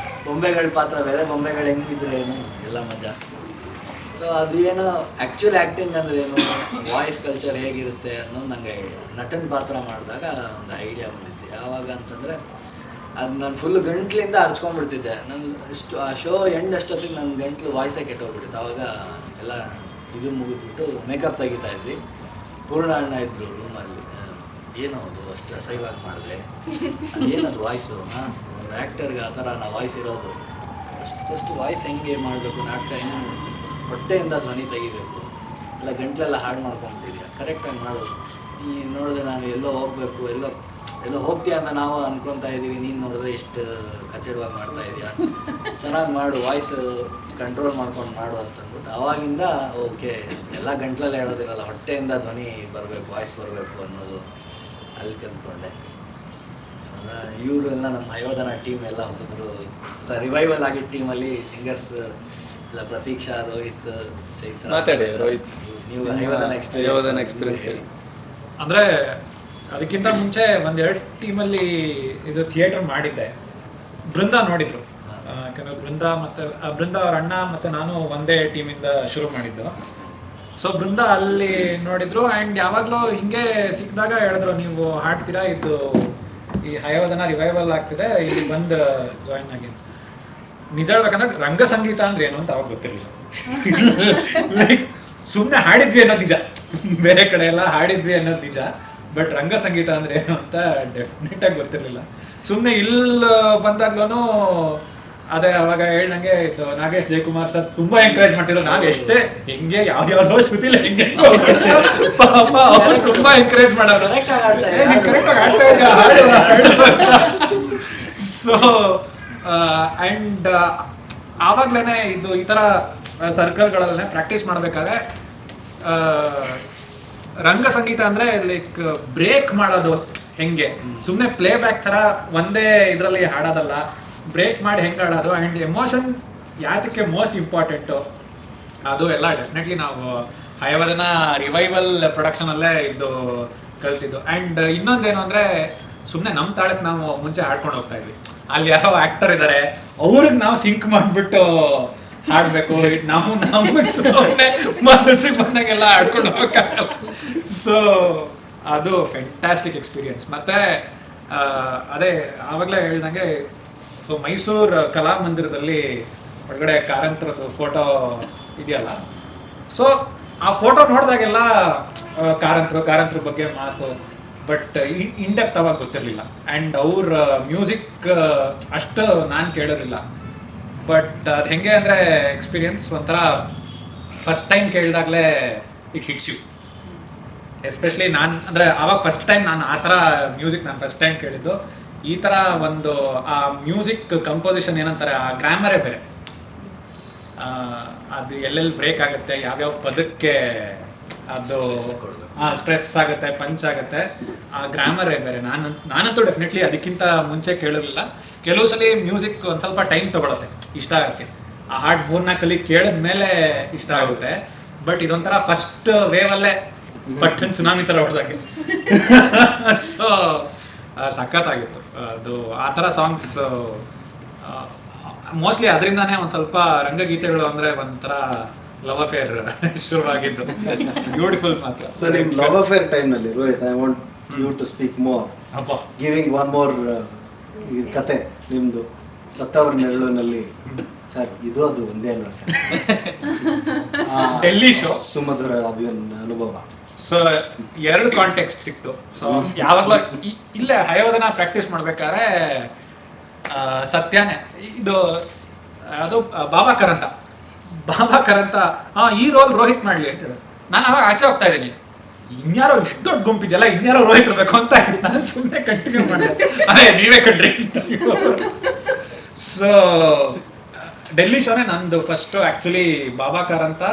Speaker 6: ಬೊಂಬೆಗಳ ಪಾತ್ರ ಬೇರೆ, ಬೊಂಬೆಗಳು ಹೆಂಗಿದ್ರು ಏನು ಎಲ್ಲ ಮಜಾ. ಸೊ ಅದೇನೋ ಆ್ಯಕ್ಚುಲಿ ಆ್ಯಕ್ಟಿಂಗ್ ಅಂದರೆ ಏನು, ವಾಯ್ಸ್ ಕಲ್ಚರ್ ಹೇಗಿರುತ್ತೆ ಅನ್ನೋದು ನನಗೆ ನಟನ ಪಾತ್ರ ಮಾಡಿದಾಗ ಒಂದು ಐಡಿಯಾ ಬಂದಿತ್ತು. ಯಾವಾಗ ಅಂತಂದರೆ ಅದು ನಾನು ಫುಲ್ಲು ಗಂಟ್ಲಿಂದ ಹರ್ಚ್ಕೊಂಡ್ಬಿಡ್ತಿದ್ದೆ. ಆ ಶೋ ಎಂಡ್ ಅಷ್ಟೊತ್ತಿಗೆ ನನ್ನ ಗಂಟ್ಲು ವಾಯ್ಸೇ ಕೆಟ್ಟೋಗ್ಬಿಟ್ಟಿತ್ತು. ಆವಾಗ ಎಲ್ಲ ಇದು ಮುಗಿದ್ಬಿಟ್ಟು ಮೇಕಪ್ ತೆಗಿತಾ ಇದ್ವಿ. ಪೂರ್ಣ ಅಣ್ಣ ಇದ್ದರು ರೂಮಲ್ಲಿ. ಏನೋ ಅದು ಅಷ್ಟು ಅಸಹ್ಯವಾಗಿ ಮಾಡಿದೆ, ಏನದು ವಾಯ್ಸು, ಒಂದು ಆ್ಯಕ್ಟರ್ಗೆ ಆ ಥರ ನಾವು ವಾಯ್ಸ್ ಇರೋದು. ಫಸ್ಟ್ ವಾಯ್ಸ್ ಹೆಂಗೆ ಮಾಡಬೇಕು, ನಾಟಕ ಹೆಂಗೆ ಹೊಟ್ಟೆಯಿಂದ ಧ್ವನಿ ತೆಗಿಬೇಕು, ಎಲ್ಲ ಗಂಟ್ಲೆಲ್ಲ ಹಾಡು ಮಾಡ್ಕೊಂಡ್ಬಿಟ್ಟಿದ್ಯಾ, ಕರೆಕ್ಟಾಗಿ ಮಾಡೋದು. ಈ ನೋಡಿದೆ ನಾನು ಎಲ್ಲೋ ಹೋಗಬೇಕು, ಎಲ್ಲೋ ಹೋಗ್ತೀಯ ಅಂತ ನಾವು ಅನ್ಕೊತಾ ಇದ್ದೀವಿ, ನೀನು ನೋಡಿದ್ರೆ ಎಷ್ಟು ಕಚ್ಚಡವಾಗಿ ಮಾಡ್ತಾ ಇದೆಯಾ, ಚೆನ್ನಾಗಿ ಮಾಡು, ವಾಯ್ಸ್ ಕಂಟ್ರೋಲ್ ಮಾಡ್ಕೊಂಡು ಮಾಡು ಅಂತಂದ್ಬಿಟ್ಟು ಆವಾಗಿಂದ ಓಕೆ ಎಲ್ಲ ಗಂಟ್ಲಲ್ಲಿ ಹೇಳೋದಿರಲ್ಲ, ಹೊಟ್ಟೆಯಿಂದ ಧ್ವನಿ ಬರಬೇಕು, ವಾಯ್ಸ್ ಬರಬೇಕು ಅನ್ನೋದು ಅಲ್ಲಿ ಕಲ್ತ್ಕೊಂಡೆ. ಸೊ ಇವರೆಲ್ಲ ನಮ್ಮ ಹೈವದನ ಟೀಮ್ ಎಲ್ಲ ಹೊಸಬ್ರು ರಿವೈವಲ್ ಆಗಿದ್ದ ಟೀಮಲ್ಲಿ ಸಿಂಗರ್ಸ್ ಇಲ್ಲ, ಪ್ರತೀಕ್ಷಾ, ರೋಹಿತ್, ಚೈತ್ರ.
Speaker 4: ಮಾತಾಡಿ ರೋಹಿತ್,
Speaker 6: ನೀವು ಹೈವದನ ಎಕ್ಸ್ಪೀರಿಯನ್ಸ್ ಹೇಳಿ.
Speaker 7: ಅಂದರೆ ಅದಕ್ಕಿಂತ ಮುಂಚೆ ಒಂದೆರಡು ಟೀಮಲ್ಲಿ ಇದು ಥಿಯೇಟರ್ ಮಾಡಿದ್ದೆ. ಬೃಂದ ನೋಡಿದ್ರು, ಯಾಕಂದರೆ ಬೃಂದ ಅವ್ರ ಅಣ್ಣ ಮತ್ತು ನಾನು ಒಂದೇ ಟೀಮಿಂದ ಶುರು ಮಾಡಿದ್ದು. ಸೊ ಬೃಂದ ಅಲ್ಲಿ ನೋಡಿದ್ರು ಆ್ಯಂಡ್ ಯಾವಾಗಲೂ ಹಿಂಗೆ ಸಿಕ್ಕಿದಾಗ ಹೇಳಿದ್ರು, ನೀವು ಹಾಡ್ತೀರಾ, ಇದು ಈ ಹೈವದನ ರಿವೈವಲ್ ಆಗ್ತಿದೆ, ಇಲ್ಲಿ ಬಂದು ಜಾಯಿನ್ ಆಗಿ. ನಿಜ ಹೇಳ್ಬೇಕಂದ್ರೆ ರಂಗ ಸಂಗೀತ ಅಂದ್ರೆ ಏನು ಅಂತ ಅವಾಗ ಗೊತ್ತಿರಲಿಲ್ಲ. ಲೈಕ್ ಸುಮ್ಮನೆ ಹಾಡಿದ್ವಿ ಅನ್ನೋದು ನಿಜ, ಬೇರೆ ಕಡೆ ಎಲ್ಲ ಹಾಡಿದ್ವಿ ಅನ್ನೋದು ನಿಜ, ಬಟ್ ರಂಗ ಸಂಗೀತ ಅಂದ್ರೆ ಏನು ಅಂತ ಡೆಫಿನೆಟ್ ಆಗಿ ಗೊತ್ತಿರಲಿಲ್ಲ. ಸುಮ್ಮನೆ ಇಲ್ಲಿ ಬಂದಾಗ್ಲೂ ಅದೇ ಅವಾಗ ಹೇಳ್ದಂಗೆ ಇದು ನಾಗೇಶ್ ಜಯಕುಮಾರ್ ಸರ್ ತುಂಬಾ ಎಂಕರೇಜ್ ಮಾಡ್ತಿದ್ರು. ನಾವು ಎಷ್ಟೇ ಹೆಂಗೆ ಯಾವ್ದಾವ್ದೋ ಶ್ರುತಿಲ್ಲ ಹೆಂಗೆ ಪಾಪ ಅವ್ರು ತುಂಬಾ ಎಂಕರೇಜ್ ಮಾಡೋರು. ಸೊ ಆ್ಯಂಡ್ ಆವಾಗ್ಲೇ ಇದು ಈ ಥರ ಸರ್ಕಲ್ಗಳಲ್ಲೇ ಪ್ರಾಕ್ಟೀಸ್ ಮಾಡಬೇಕಾದ್ರೆ ರಂಗ ಸಂಗೀತ ಅಂದರೆ ಲೈಕ್ ಬ್ರೇಕ್ ಮಾಡೋದು ಹೆಂಗೆ, ಸುಮ್ಮನೆ ಪ್ಲೇ ಬ್ಯಾಕ್ ಥರ ಒಂದೇ ಇದರಲ್ಲಿ ಹಾಡೋದಲ್ಲ, ಬ್ರೇಕ್ ಮಾಡಿ ಹೆಂಗೆ ಆಡೋದು ಆ್ಯಂಡ್ ಎಮೋಷನ್ ಯಾತಕ್ಕೆ ಮೋಸ್ಟ್ ಇಂಪಾರ್ಟೆಂಟು ಅದು ಎಲ್ಲ ಡೆಫಿನೆಟ್ಲಿ ನಾವು ಹೈವದನ ರಿವೈವಲ್ ಪ್ರೊಡಕ್ಷನಲ್ಲೇ ಇದು ಕಲ್ತಿದ್ದು. ಆ್ಯಂಡ್ ಇನ್ನೊಂದೇನು ಅಂದರೆ ಸುಮ್ಮನೆ ನಮ್ಮ ತಾಳಕ್ಕೆ ನಾವು ಮುಂಚೆ ಹಾಡ್ಕೊಂಡು ಹೋಗ್ತಾ ಇದ್ವಿ. ಅಲ್ಲಿ ಯಾರೋ ಆ್ಯಕ್ಟರ್ ಇದ್ದಾರೆ, ಅವ್ರಿಗೆ ನಾವು ಸಿಂಕ್ ಮಾಡಿಬಿಟ್ಟು ಹಾಡಬೇಕು, ನಮಗೆ ಸುಮ್ಮನೆ ಮನಸ್ಸಿಗೆ ಬಂದಾಗೆಲ್ಲ ಹಾಡ್ಕೊಂಡು ಹೋಗಕ್ಕಾಗಲ್ಲ. ಸೊ ಅದು ಫ್ಯಾಂಟಾಸ್ಟಿಕ್ ಎಕ್ಸ್ಪೀರಿಯನ್ಸ್. ಮತ್ತು ಅದೇ ಆವಾಗಲೇ ಹೇಳ್ದಂಗೆ ಸೊ ಮೈಸೂರು ಕಲಾಮಂದಿರದಲ್ಲಿ ಒಳಗಡೆ ಕಾರಂತರದ್ದು ಫೋಟೋ ಇದೆಯಲ್ಲ, ಸೊ ಆ ಫೋಟೋ ನೋಡಿದಾಗೆಲ್ಲ ಕಾರಂತರ ಬಗ್ಗೆ ಮಾತು, ಬಟ್ ಇಂಡೆಪ್ತ್ ಅವಾಗ ಗೊತ್ತಿರಲಿಲ್ಲ. ಆ್ಯಂಡ್ ಅವ್ರ ಮ್ಯೂಸಿಕ್ ಅಷ್ಟು ನಾನು ಕೇಳಿರಲಿಲ್ಲ. ಬಟ್ ಅದು ಹೆಂಗೆ ಅಂದರೆ ಎಕ್ಸ್ಪೀರಿಯನ್ಸ್ ಒಂಥರ ಫಸ್ಟ್ ಟೈಮ್ ಕೇಳಿದಾಗಲೇ ಇಟ್ ಹಿಟ್ಸ್ ಯು. ಎಸ್ಪೆಷಲಿ ನಾನು ಅಂದರೆ ಆವಾಗ ಫಸ್ಟ್ ಟೈಮ್ ನಾನು ಆ ಥರ ಮ್ಯೂಸಿಕ್ ನಾನು ಫಸ್ಟ್ ಟೈಮ್ ಕೇಳಿದ್ದು. ಈ ಥರ ಒಂದು ಆ ಮ್ಯೂಸಿಕ್ ಕಂಪೋಸಿಷನ್ ಏನಂತಾರೆ, ಆ ಗ್ರಾಮರೇ ಬೇರೆ, ಅದು ಎಲ್ಲೆಲ್ಲಿ ಬ್ರೇಕ್ ಆಗುತ್ತೆ, ಯಾವ್ಯಾವ ಪದಕ್ಕೆ ಅದು ಸ್ಟ್ರೆಸ್ ಆಗುತ್ತೆ, ಪಂಚ್ ಆಗುತ್ತೆ, ಆ ಗ್ರಾಮರೇ ಬೇರೆ. ನಾನಂತೂ ಡೆಫಿನೆಟ್ಲಿ ಅದಕ್ಕಿಂತ ಮುಂಚೆ ಕೇಳಿರಲಿಲ್ಲ. ಕೆಲವು ಸಲ ಮ್ಯೂಸಿಕ್ ಒಂದು ಸ್ವಲ್ಪ ಟೈಮ್ ತೊಗೊಳುತ್ತೆ ಇಷ್ಟ ಆಗೋಕ್ಕೆ. ಆ ಹಾಡು 3-4 ಸಲ ಕೇಳಿದ ಮೇಲೆ ಇಷ್ಟ ಆಗುತ್ತೆ. ಬಟ್ ಇದೊಂಥರ ಫಸ್ಟ್ ವೇವಲ್ಲೇ ಪಟ್ಟನ್ ಸುನಾಮಿ ಥರ ಹೊಡೆದಾಗೆ. ಸೊ ಸಖತ್ತಾಗಿತ್ತು ಅದು. ಆ ಥರ ಸಾಂಗ್ಸ್ ಮೋಸ್ಟ್ಲಿ ಅದರಿಂದಾನೇ ಒಂದು ಸ್ವಲ್ಪ ರಂಗಗೀತೆಗಳು ಅಂದರೆ ಒಂಥರ ಲವ್ ಅಫೇರ್ ಶುರುವಾಗಿದ್ದು. ಬ್ಯೂಟಿಫುಲ್ ಮಾತ್ರ.
Speaker 2: ಸೊ ನಿಮ್ ಲವ್ ಅಫೇರ್ ಟೈಮ್ನಲ್ಲಿ Rohit, I want you to speak more, giving one more ಕತೆ ನಿಮ್ದು ಸತ್ತವರ ನೆರಳಿನಲ್ಲಿ. ಸರ್ ಇದು ಅದು ಒಂದೇ ಅಲ್ವಾ ಸರ್?
Speaker 7: ಡೆಲ್ಲಿ ಶೋ
Speaker 2: ಸುಮಧುರ ಅನುಭವ.
Speaker 7: ಸೊ 2 ಕಾಂಟೆಕ್ಸ್ಟ್ ಸಿಕ್ತು. ಸೊ ಯಾವಾಗಲೂ ಇಲ್ಲೇ ಹಯವದನ ಪ್ರಾಕ್ಟೀಸ್ ಮಾಡ್ಬೇಕಾದ್ರೆ ಸತ್ಯನೇ ಇದು ಅದು ಬಾಬಾಕರ್ ಅಂತ ಈ ರೋಲ್ ರೋಹಿತ್ ಮಾಡ್ಲಿ ಅಂತ ಹೇಳಿ ನಾನು ಅವಾಗ ಆಚೆ ಹೋಗ್ತಾ ಇದ್ದೀನಿ. ಇನ್ಯಾರೋ ಇಷ್ಟು ದೊಡ್ಡ ಗುಂಪಿದೆಯಲ್ಲ, ಇನ್ಯಾರೋ ರೋಹಿತ್ ಇರಬೇಕು ಅಂತ ನಾನು ಸುಮ್ಮನೆ ಕಂಟಿನ್ಯೂ ಮಾಡಿದೆ. ಅದೇ ನೀವೇ ಕಣ್ರಿ. ಸೊ ಡೆಲ್ಲಿ ಶೋನೇ ನಂದು ಫಸ್ಟ್ ಆಕ್ಚುಲಿ ಬಾಬಾಕರ್ ಅಂತ.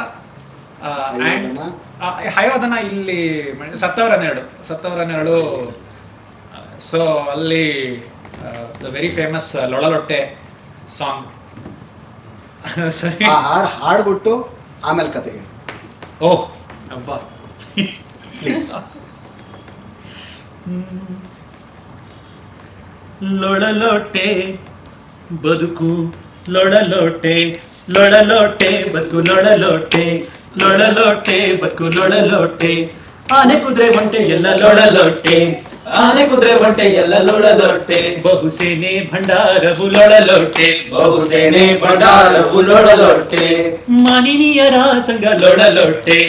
Speaker 7: ಹಯವದನ ಇಲ್ಲಿ ಸತ್ತವರ ನೆರಳು. ಸೊ ಅಲ್ಲಿ ದ ವೆರಿ ಫೇಮಸ್ ಲೊಳಲೊಟ್ಟೆ ಸಾಂಗ್. ಸರಿ,
Speaker 2: ಹಾಡ್ಬಿಟ್ಟು ಆಮೇಲೆ ಕತೆ ಹೇಳಿ.
Speaker 7: ಓಹ್ ಅಬ್ಬಾ
Speaker 2: ಪ್ಲೀಸ್.
Speaker 8: ಲೊಳಲೊಟ್ಟೆ ಬದುಕು ಲೊಳಲೊಟ್ಟೆ, ಲೊಳಲೊಟ್ಟೆ ಬದುಕು ಲೊಳಲೊಟ್ಟೆ, ಲೊಳಲೊಟ್ಟೆ ಬದುಕು ಲೊಳಲೊಟ್ಟೆ. ಆನೆ ಕುದುರೆ ಒಂಟೆ ಎಲ್ಲ ಲೊಳಲೊಟ್ಟೆ, ಆನೆ ಕುದುರೆ ಒಂಟೆ ಎಲ್ಲ ಲೊಳಲೊಟ್ಟೆ. ಬಹುಸೇನೆ ಭಂಡಾರವು ಲೊಳಲೊಟ್ಟೆ, ಬಹುಸೇನೆ ಭಂಡಾರವು ಲೊಳಲೊಟ್ಟೆ. ಮಾನಿನಿಯರ ಸಂಘ ಲೊಳಲೊಟ್ಟೆ,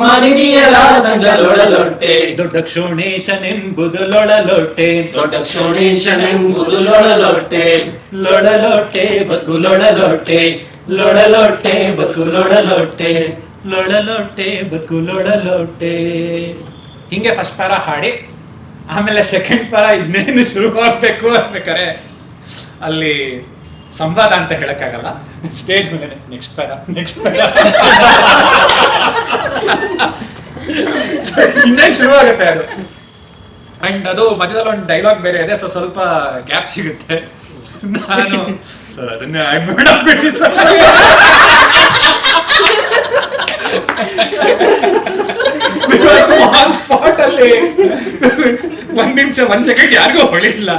Speaker 8: ಮಾನಿನಿಯರ ಸಂಘ ಲೊಳಲೊಟ್ಟೆ. ದೊಡ್ಡ ಕ್ಷೋಣೇಶನೆಂಬುದು ಲೊಳಲೊಟ್ಟೆ, ದೊಡ್ಡ ಕ್ಷೋಣೇಶನೆಂಬುದು ಲೊಳಲೊಟ್ಟೆ. ಲೊಳಲೊಟ್ಟೆ ಬದುಕು ಲೊಳಲೊಟ್ಟೆ, ಲೊಳಲೊಟ್ಟೆ ಬದುಕು ಲೊಳಲೊಟ್ಟೆ, ಲೊಳಲೊಟ್ಟೆ ಬದುಕು ಲೊಳಲೊಟ್ಟೆ.
Speaker 7: ಹಿಂಗೆ ಫಸ್ಟ್ ಪ್ಯಾರ ಹಾಡಿ ಆಮೇಲೆ ಸೆಕೆಂಡ್ ಪ್ಯಾರ ಇನ್ನೇನು ಶುರುವಾಗಬೇಕು ಅನ್ಬೇಕಾರೆ ಅಲ್ಲಿ ಸಂವಾದ ಅಂತ ಹೇಳಕ್ಕಾಗಲ್ಲ, ಸ್ಟೇಜ್ ಮೇಲೆ ನೆಕ್ಸ್ಟ್ ಪ್ಯಾರ ಇನ್ನೇನು ಶುರುವಾಗುತ್ತೆ ಅದು. ಅಂಡ್ ಅದು ಮಧ್ಯದಲ್ಲಿ ಒಂದು ಡೈಲಾಗ್ ಬೇರೆ ಇದೆ, ಸೊ ಸ್ವಲ್ಪ ಗ್ಯಾಪ್ ಸಿಗುತ್ತೆ. ನಾನು ಸರ್ ಅದನ್ನೇ ಆಡ್ ಮಾಡಬೇಡಿ ಸರ್, ಆನ್ ಸ್ಪಾಟ್ ಅಲ್ಲಿ 1 ನಿಮಿಷ 1 ಸೆಕೆಂಡ್ ಯಾರಿಗೂ ಹೊಳಿಲ್ಲ.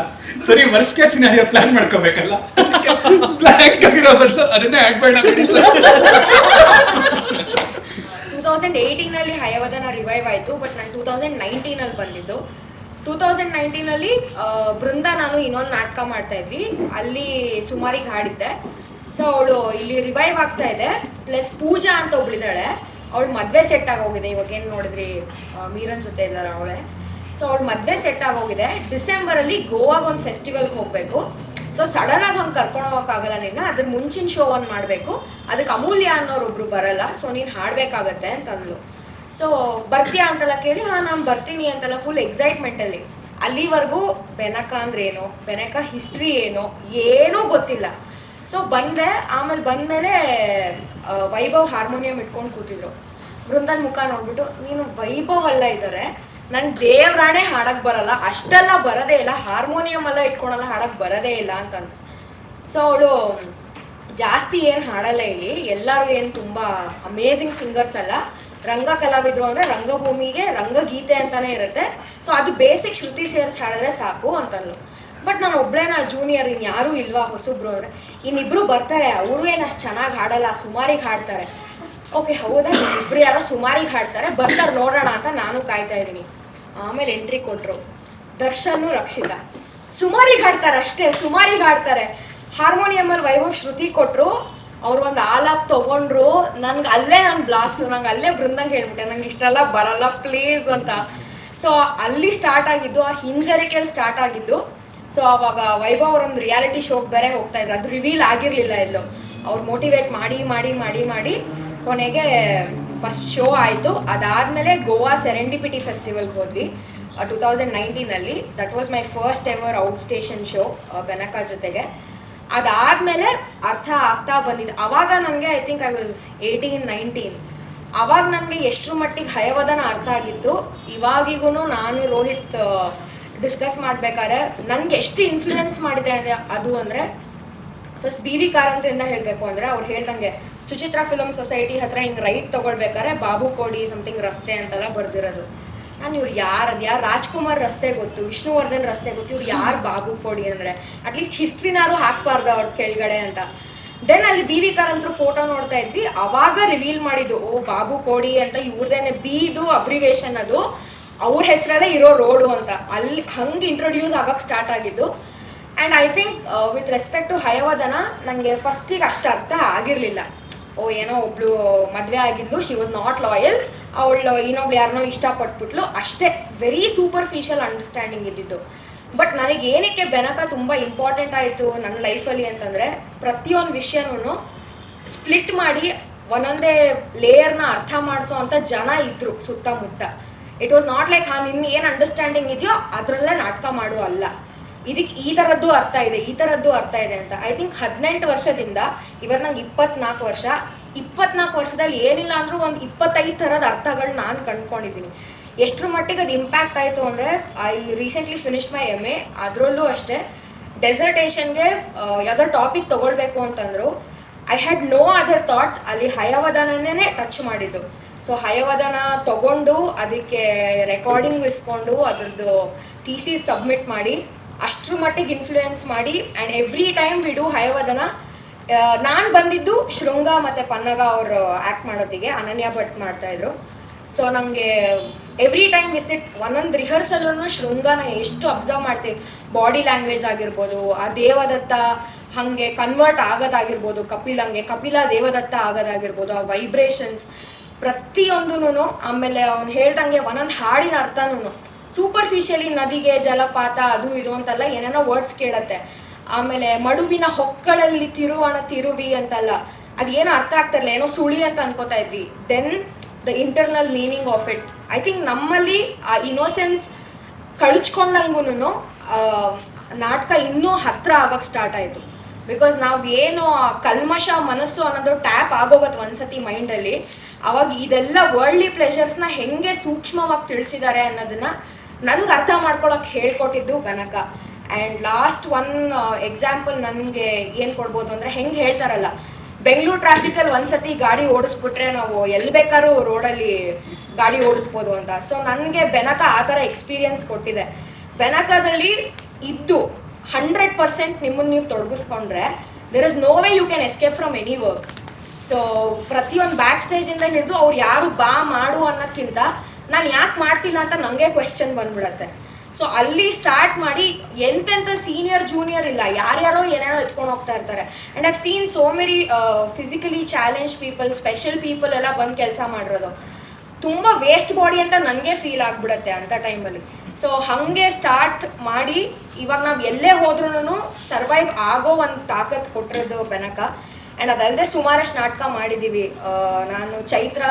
Speaker 7: ಸರಿ, ವರ್ಸ್ಟ್ ಕೇಸ್ ಸಿನಾರಿಯೋ ಪ್ಲಾನ್ ಮಾಡ್ಕೋಬೇಕಲ್ಲ, ಪ್ಲಾನ್ ಆಗಿರೋ ಬದಲು ಅದನ್ನೇ ಆಡ್ ಮಾಡಬೇಡಿ ಸರ್.
Speaker 9: 2018 ಅಲ್ಲಿ ಹಯವದನ ರಿವೈವ್ ಆಯಿತು, ಬಟ್ ನಾನು 2019 ಅಲ್ಲಿ ಬಂದಿದ್ದು. 2019 ಅಲ್ಲಿ ಬೃಂದ ನಾನು ಇನ್ನೊಂದು ನಾಟಕ ಮಾಡ್ತಾ ಇದ್ವಿ, ಅಲ್ಲಿ ಸುಮಾರಿಗೆ ಹಾಡಿದ್ದೆ. ಸೊ ಅವಳು ಇಲ್ಲಿ ರಿವೈವ್ ಆಗ್ತಾ ಇದೆ. ಪ್ಲಸ್ ಪೂಜಾ ಅಂತ ಒಬ್ಳಿದ್ದಾಳೆ, ಅವಳು ಮದುವೆ ಸೆಟ್ ಆಗೋಗಿದೆ. ಇವಾಗ ಏನು ನೋಡಿದ್ರಿ ಮೀರನ್ ಜೊತೆ ಇದ್ದಾರೆ ಅವಳೇ. ಸೊ ಅವಳು ಮದುವೆ ಸೆಟ್ ಆಗೋಗಿದೆ. ಡಿಸೆಂಬರಲ್ಲಿ ಗೋವಾಗ ಒಂದು ಫೆಸ್ಟಿವಲ್ಗೆ ಹೋಗಬೇಕು. ಸೊ ಸಡನ್ನಾಗಿ ಹಂಗೆ ಕರ್ಕೊಂಡು ಹೋಗೋಕ್ಕಾಗಲ್ಲ ನಿನ್ನ, ಅದ್ರ ಮುಂಚಿನ ಶೋ ಒಂದು ಮಾಡಬೇಕು, ಅದಕ್ಕೆ ಅಮೂಲ್ಯ ಅನ್ನೋರೊಬ್ರು ಬರಲ್ಲ, ಸೊ ನೀನು ಹಾಡಬೇಕಾಗತ್ತೆ ಅಂತಂದ್ಲು. ಸೊ ಬರ್ತೀಯಾ ಅಂತೆಲ್ಲ ಕೇಳಿ ನಾನು ಬರ್ತೀನಿ ಅಂತೆಲ್ಲ ಫುಲ್ ಎಕ್ಸೈಟ್ಮೆಂಟಲ್ಲಿ. ಅಲ್ಲಿವರೆಗೂ ಬೆನಕ ಅಂದ್ರೆ ಏನು, ಬೆನಕ ಹಿಸ್ಟ್ರಿ ಏನು, ಏನೂ ಗೊತ್ತಿಲ್ಲ. ಸೊ ಬಂದೆ. ಆಮೇಲೆ ಬಂದಮೇಲೆ ವೈಭವ್ ಹಾರ್ಮೋನಿಯಂ ಇಟ್ಕೊಂಡು ಕೂತಿದ್ರು. ಬೃಂದನ್ ಮುಖ ನೋಡ್ಬಿಟ್ಟು, ನೀನು ವೈಭವ್ ಅಲ್ಲ ಇದ್ದಾರೆ, ನಂಗೆ ದೇವ್ರಾಣೆ ಹಾಡಕ್ಕೆ ಬರಲ್ಲ, ಅಷ್ಟೆಲ್ಲ ಬರೋದೇ ಇಲ್ಲ, ಹಾರ್ಮೋನಿಯಂ ಎಲ್ಲ ಇಟ್ಕೊಳಲ್ಲ, ಹಾಡಕ್ಕೆ ಬರೋದೇ ಇಲ್ಲ ಅಂತಂದು. ಸೊ ಅವಳು ಜಾಸ್ತಿ ಏನು ಹಾಡಲ್ಲ ಇಲ್ಲಿ, ಎಲ್ಲರೂ ಏನು ತುಂಬ ಅಮೇಝಿಂಗ್ ಸಿಂಗರ್ಸ್ ಅಲ್ಲ, ರಂಗ ಕಲಾವಿದರು ಅಂದರೆ ರಂಗಭೂಮಿಗೆ ರಂಗಗೀತೆ ಅಂತಲೇ ಇರುತ್ತೆ. ಸೊ ಅದು ಬೇಸಿಕ್ ಶ್ರುತಿ ಸೇರಿಸಿ ಹಾಡಿದ್ರೆ ಸಾಕು ಅಂತಂದ್ಲು. ಬಟ್ ನಾನು ಒಬ್ಳೇನ ಜೂನಿಯರ್, ಇನ್ಯಾರೂ ಇಲ್ವಾ ಹೊಸಬ್ರು ಅಂದರೆ, ಇನ್ನಿಬ್ರು ಬರ್ತಾರೆ, ಅವರು ಏನು ಅಷ್ಟು ಚೆನ್ನಾಗಿ ಹಾಡಲ್ಲ, ಸುಮಾರಿಗೆ ಹಾಡ್ತಾರೆ. ಓಕೆ ಹೌದಾ, ಇಬ್ಬರು ಯಾರೋ ಸುಮಾರಿಗೆ ಹಾಡ್ತಾರೆ, ಬರ್ತಾರೆ ನೋಡೋಣ ಅಂತ ನಾನು ಕಾಯ್ತಾ ಇದ್ದೀನಿ. ಆಮೇಲೆ ಎಂಟ್ರಿ ಕೊಟ್ಟರು ದರ್ಶನ್ನು ರಕ್ಷಿತಾ. ಸುಮಾರಿಗೆ ಹಾಡ್ತಾರೆ ಅಷ್ಟೇ, ಸುಮಾರಿಗೆ ಹಾಡ್ತಾರೆ. ಹಾರ್ಮೋನಿಯಮಲ್ಲಿ ವೈಭವ್ ಶ್ರುತಿ ಕೊಟ್ಟರು, ಅವ್ರು ಒಂದು ಆಲಾಪ್ ತೊಗೊಂಡ್ರು. ನಂಗೆ ಅಲ್ಲೇ ನಾನು ಬ್ಲಾಸ್ಟ್, ನಂಗೆ ಅಲ್ಲೇ ಬೃಂದಂಗೆ ಹೇಳ್ಬಿಟ್ಟೆ, ನಂಗೆ ಇಷ್ಟೆಲ್ಲ ಬರಲ್ಲ ಪ್ಲೀಸ್ ಅಂತ. ಸೊ ಅಲ್ಲಿ ಸ್ಟಾರ್ಟ್ ಆಗಿದ್ದು, ಆ ಹಿಂಜರಿಕೆಯಲ್ಲಿ ಸ್ಟಾರ್ಟ್ ಆಗಿದ್ದು. ಸೊ ಆವಾಗ ವೈಭವ್ ಅವರೊಂದು ರಿಯಾಲಿಟಿ ಶೋಗೆ ಬೇರೆ ಹೋಗ್ತಾ ಇದ್ರು, ಅದು ರಿವೀಲ್ ಆಗಿರಲಿಲ್ಲ ಎಲ್ಲೋ. ಅವ್ರು ಮೋಟಿವೇಟ್ ಮಾಡಿ ಮಾಡಿ ಮಾಡಿ ಮಾಡಿ ಕೊನೆಗೆ ಫಸ್ಟ್ ಶೋ ಆಯಿತು. ಅದಾದಮೇಲೆ ಗೋವಾ ಸೆರೆಂಡಿಪಿಟಿ ಫೆಸ್ಟಿವಲ್ಗೆ ಹೋದ್ವಿ 2019 that was my first ever out station show Benaka ಜೊತೆಗೆ. ಅದಾದಮೇಲೆ ಅರ್ಥ ಆಗ್ತಾ ಬಂದಿದ್ದು ಆವಾಗ ನನಗೆ, ಐ ಥಿಂಕ್ ಐ ವಾಸ್ 18-19. ಆವಾಗ ನನಗೆ ಎಷ್ಟರ ಮಟ್ಟಿಗೆ ಹಯವದನ ಅರ್ಥ ಆಗಿತ್ತು. ಇವಾಗಿಗೂ ನಾನು ರೋಹಿತ್ ಡಿಸ್ಕಸ್ ಮಾಡ್ಬೇಕಾದ್ರೆ ನನಗೆ ಎಷ್ಟು ಇನ್ಫ್ಲೂಯೆನ್ಸ್ ಮಾಡಿದೆ ಅದು ಅಂದರೆ, ಫಸ್ಟ್ BV ಕಾರಂತರಿಂದ ಹೇಳಬೇಕು ಅಂದರೆ, ಅವ್ರು ಹೇಳ್ದಂಗೆ ಸುಚಿತ್ರಾ ಫಿಲಮ್ ಸೊಸೈಟಿ ಹತ್ರ ಹಿಂಗೆ ರೈಟ್ ತೊಗೊಳ್ಬೇಕಾದ್ರೆ ಬಾಬು ಕೋಡಿ ಸಮಥಿಂಗ್ ರಸ್ತೆ ಅಂತೆಲ್ಲ ಬರ್ದಿರೋದು. ನಾನು ಇವ್ರು ಯಾರು ರಾಜ್ಕುಮಾರ್ ರಸ್ತೆ ಗೊತ್ತು, ವಿಷ್ಣುವರ್ಧನ್ ರಸ್ತೆ ಗೊತ್ತು, ಇವ್ರು ಯಾರು ಬಾಬು ಕೋಡಿ ಅಂದರೆ ಅಟ್ಲೀಸ್ಟ್ ಹಿಸ್ಟ್ರಿನಾರು ಹಾಕ್ಬಾರ್ದು ಅವ್ರದ್ದು ಕೆಳಗಡೆ ಅಂತ. ದೆನ್ ಅಲ್ಲಿ ಬಿ ವಿ ಕಾರಂತರು ಫೋಟೋ ನೋಡ್ತಾ ಇದ್ವಿ, ಅವಾಗ ರಿವೀಲ್ ಮಾಡಿದ್ದು ಓ ಬಾಬು ಕೋಡಿ ಅಂತ ಇವ್ರದೇನೆ ಬಿದು ಅಬ್ರಿವೇಷನ್, ಅದು ಅವ್ರ ಹೆಸರಲ್ಲೇ ಇರೋ ರೋಡು ಅಂತ. ಅಲ್ಲಿ ಹಂಗೆ ಇಂಟ್ರೊಡ್ಯೂಸ್ ಆಗಕ್ಕೆ ಸ್ಟಾರ್ಟ್ ಆಗಿದ್ದು. And I think with respect to Hayavadana ನನಗೆ ಫಸ್ಟಿಗೆ ಅಷ್ಟು ಅರ್ಥ ಆಗಿರಲಿಲ್ಲ. ಓ ಏನೋ ಒಬ್ಳು ಮದುವೆ ಆಗಿದ್ಲು, ಶಿ ವಾಸ್ ನಾಟ್ ಲಾಯಲ್, ಅವಳು ಇನ್ನೊಬ್ಳು ಯಾರನ್ನೋ ಇಷ್ಟಪಟ್ಬಿಟ್ಲು ಅಷ್ಟೇ, ವೆರಿ ಸೂಪರ್ಫಿಷಿಯಲ್ ಅಂಡರ್ಸ್ಟ್ಯಾಂಡಿಂಗ್ ಇದ್ದಿದ್ದು. ಬಟ್ ನನಗೆ ಏನಕ್ಕೆ ಬೆನಕ ತುಂಬ ಇಂಪಾರ್ಟೆಂಟ್ ಆಯಿತು ನನ್ನ ಲೈಫಲ್ಲಿ ಅಂತಂದರೆ, ಪ್ರತಿಯೊಂದು ವಿಷಯನೂ ಸ್ಪ್ಲಿಟ್ ಮಾಡಿ ಒಂದೊಂದೇ ಲೇಯರ್ನ ಅರ್ಥ ಮಾಡಿಸೋ ಅಂಥ ಜನ ಇದ್ದರು ಸುತ್ತಮುತ್ತ. ಇಟ್ ವಾಸ್ ನಾಟ್ ಲೈಕ್ ನಿನ್ನ ಏನು ಅಂಡರ್ಸ್ಟ್ಯಾಂಡಿಂಗ್ ಇದೆಯೋ ಅದರಲ್ಲೇ ನಾಟಕ ಮಾಡು ಅಲ್ಲ, ಇದಕ್ಕೆ ಈ ಥರದ್ದು ಅರ್ಥ ಇದೆ, ಈ ಥರದ್ದು ಅರ್ಥ ಇದೆ ಅಂತ. ಐ ಥಿಂಕ್ 18 ವರ್ಷದಿಂದ ಇವತ್ತು ನಂಗೆ 24 ವರ್ಷ, 24 ವರ್ಷದಲ್ಲಿ ಏನಿಲ್ಲ ಅಂದರೂ ಒಂದು 25 ಥರದ ಅರ್ಥಗಳು ನಾನು ಕಂಡ್ಕೊಂಡಿದ್ದೀನಿ. ಎಷ್ಟರ ಮಟ್ಟಿಗೆ ಅದು ಇಂಪ್ಯಾಕ್ಟ್ ಆಯಿತು ಅಂದರೆ, I recently finished my MA, ಅದರಲ್ಲೂ ಅಷ್ಟೇ ಡೆಸರ್ಟೇಷನ್ಗೆ ಯಾವುದೋ ಟಾಪಿಕ್ ತೊಗೊಳ್ಬೇಕು ಅಂತಂದರು, I had no other thoughts, ಅಲ್ಲಿ ಹಯವದನೇ ಟಚ್ ಮಾಡಿದ್ದು. ಸೊ ಹಯವದನ ತೊಗೊಂಡು ಅದಕ್ಕೆ ರೆಕಾರ್ಡಿಂಗ್ ಇಸ್ಕೊಂಡು ಅದ್ರದ್ದು ಥೀಸಿಸ್ ಸಬ್ಮಿಟ್ ಮಾಡಿ ಅಷ್ಟರ ಮಟ್ಟಿಗೆ ಇನ್ಫ್ಲೂಯೆನ್ಸ್ ಮಾಡಿ, and every time we do Hayavadana. ನಾನು ಬಂದಿದ್ದು ಶೃಂಗ ಮತ್ತು ಪನ್ನಗ ಅವರು ಆ್ಯಕ್ಟ್ ಮಾಡೋದಿಗೆ, ಅನನ್ಯ ಭಟ್ ಮಾಡ್ತಾಯಿದ್ರು. ಸೊ ನನಗೆ ಎವ್ರಿ ಟೈಮ್ ವಿಸಿಟ್ ಒಂದೊಂದು ರಿಹರ್ಸಲ್ಲೂ ಶೃಂಗನ ಎಷ್ಟು ಅಬ್ಸರ್ವ್ ಮಾಡ್ತೀವಿ, ಬಾಡಿ ಲ್ಯಾಂಗ್ವೇಜ್ ಆಗಿರ್ಬೋದು, ಆ ದೇವದತ್ತ ಹಾಗೆ ಕನ್ವರ್ಟ್ ಆಗೋದಾಗಿರ್ಬೋದು, ಕಪಿಲ ದೇವದತ್ತ ಆಗೋದಾಗಿರ್ಬೋದು, ಆ ವೈಬ್ರೇಷನ್ಸ್ ಪ್ರತಿಯೊಂದೂ. ಆಮೇಲೆ ಅವ್ನು ಹೇಳ್ದಂಗೆ ಒಂದೊಂದು ಹಾಡಿನ ಅರ್ಥನೂ ಸೂಪರ್ಫಿಷಿಯಲಿ ನದಿಗೆ ಜಲಪಾತ ಅದು ಇದು ಅಂತೆಲ್ಲ ಏನೇನೋ ವರ್ಡ್ಸ್ ಕೇಳತ್ತೆ. ಆಮೇಲೆ ಮಡುವಿನ ಹೊಕ್ಕಳಲ್ಲಿ ತಿರುವಿ ಅಂತಲ್ಲ, ಅದೇನೋ ಅರ್ಥ ಆಗ್ತಿರಲಿಲ್ಲ, ಏನೋ ಸುಳಿ ಅಂತ ಅನ್ಕೋತಾ ಇದ್ವಿ. Then the internal meaning of it, I think ನಮ್ಮಲ್ಲಿ ಆ ಇನೋಸೆನ್ಸ್ ಕಳಿಸ್ಕೊಂಡಂಗೂ ನಾಟಕ ಇನ್ನೂ ಹತ್ತಿರ ಆಗಕ್ಕೆ ಸ್ಟಾರ್ಟ್ ಆಯಿತು. ಬಿಕಾಸ್ ನಾವು ಏನು ಕಲ್ಮಶ ಮನಸ್ಸು ಅನ್ನೋದು ಟ್ಯಾಪ್ ಆಗೋಗತ್ತೆ ಒಂದ್ಸತಿ ಮೈಂಡಲ್ಲಿ, ಅವಾಗ ಇದೆಲ್ಲ ವರ್ಲ್ಡ್ಲಿ ಪ್ಲೆಷರ್ಸ್ನ ಹೆಂಗೆ ಸೂಕ್ಷ್ಮವಾಗಿ ತಿಳಿಸಿದ್ದಾರೆ ಅನ್ನೋದನ್ನ ನನಗೆ ಅರ್ಥ ಮಾಡ್ಕೊಳಕ್ಕೆ ಹೇಳ್ಕೊಟ್ಟಿದ್ದು Benaka. And last one example ನನಗೆ ಏನು ಕೊಡ್ಬೋದು ಅಂದರೆ, ಹೆಂಗೆ ಹೇಳ್ತಾರಲ್ಲ ಬೆಂಗಳೂರು ಟ್ರಾಫಿಕಲ್ಲಿ ಒಂದ್ಸತಿ ಗಾಡಿ ಓಡಿಸ್ಬಿಟ್ರೆ ನಾವು ಎಲ್ಲಿ ಬೇಕಾದ್ರೂ ರೋಡಲ್ಲಿ ಗಾಡಿ ಓಡಿಸ್ಬೋದು ಅಂತ. ಸೊ ನನಗೆ ಬೆನಕ ಆ ಥರ ಎಕ್ಸ್ಪೀರಿಯನ್ಸ್ ಕೊಟ್ಟಿದೆ. ಬೆನಕದಲ್ಲಿ ಇದ್ದು 100% ನಿಮ್ಮನ್ನು ನೀವು ತೊಡಗಿಸ್ಕೊಂಡ್ರೆ there is no way you can escape from any work. So ಪ್ರತಿಯೊಂದು ಬ್ಯಾಕ್ ಸ್ಟೇಜಿಂದ ಹಿಡಿದು ಅವ್ರು ಯಾರು ಬಾ ಮಾಡು ಅನ್ನೋಕ್ಕಿಂತ ನಾನು ಯಾಕೆ ಮಾಡ್ತಿಲ್ಲ ಅಂತ ನನಗೆ ಕ್ವೆಶ್ಚನ್ ಬಂದ್ಬಿಡತ್ತೆ. ಸೊ ಅಲ್ಲಿ ಸ್ಟಾರ್ಟ್ ಮಾಡಿ ಎಂತೆಂಥ ಸೀನಿಯರ್ ಜೂನಿಯರ್ ಇಲ್ಲ, ಯಾರ್ಯಾರೋ ಏನೇನೋ ಎತ್ಕೊಂಡು ಹೋಗ್ತಾ ಇರ್ತಾರೆ. And I've seen so many physically challenge people, special people ಎಲ್ಲ ಬಂದು ಕೆಲಸ ಮಾಡಿರೋದು. ತುಂಬ ವೇಸ್ಟ್ ಬಾಡಿ ಅಂತ ನನಗೆ ಫೀಲ್ ಆಗಿಬಿಡುತ್ತೆ ಅಂಥ ಟೈಮಲ್ಲಿ. ಸೊ ಹಾಗೆ ಸ್ಟಾರ್ಟ್ ಮಾಡಿ ಇವಾಗ ನಾವು ಎಲ್ಲೇ ಹೋದ್ರೂ ಸರ್ವೈವ್ ಆಗೋ ಒಂದು ತಾಕತ್ತು ಕೊಟ್ಟಿರೋದು ಬೆನಕ. ಆ್ಯಂಡ್ ಅದಲ್ಲದೆ ಸುಮಾರಷ್ಟು ನಾಟಕ ಮಾಡಿದ್ದೀವಿ. ನಾನು ಚೈತ್ರ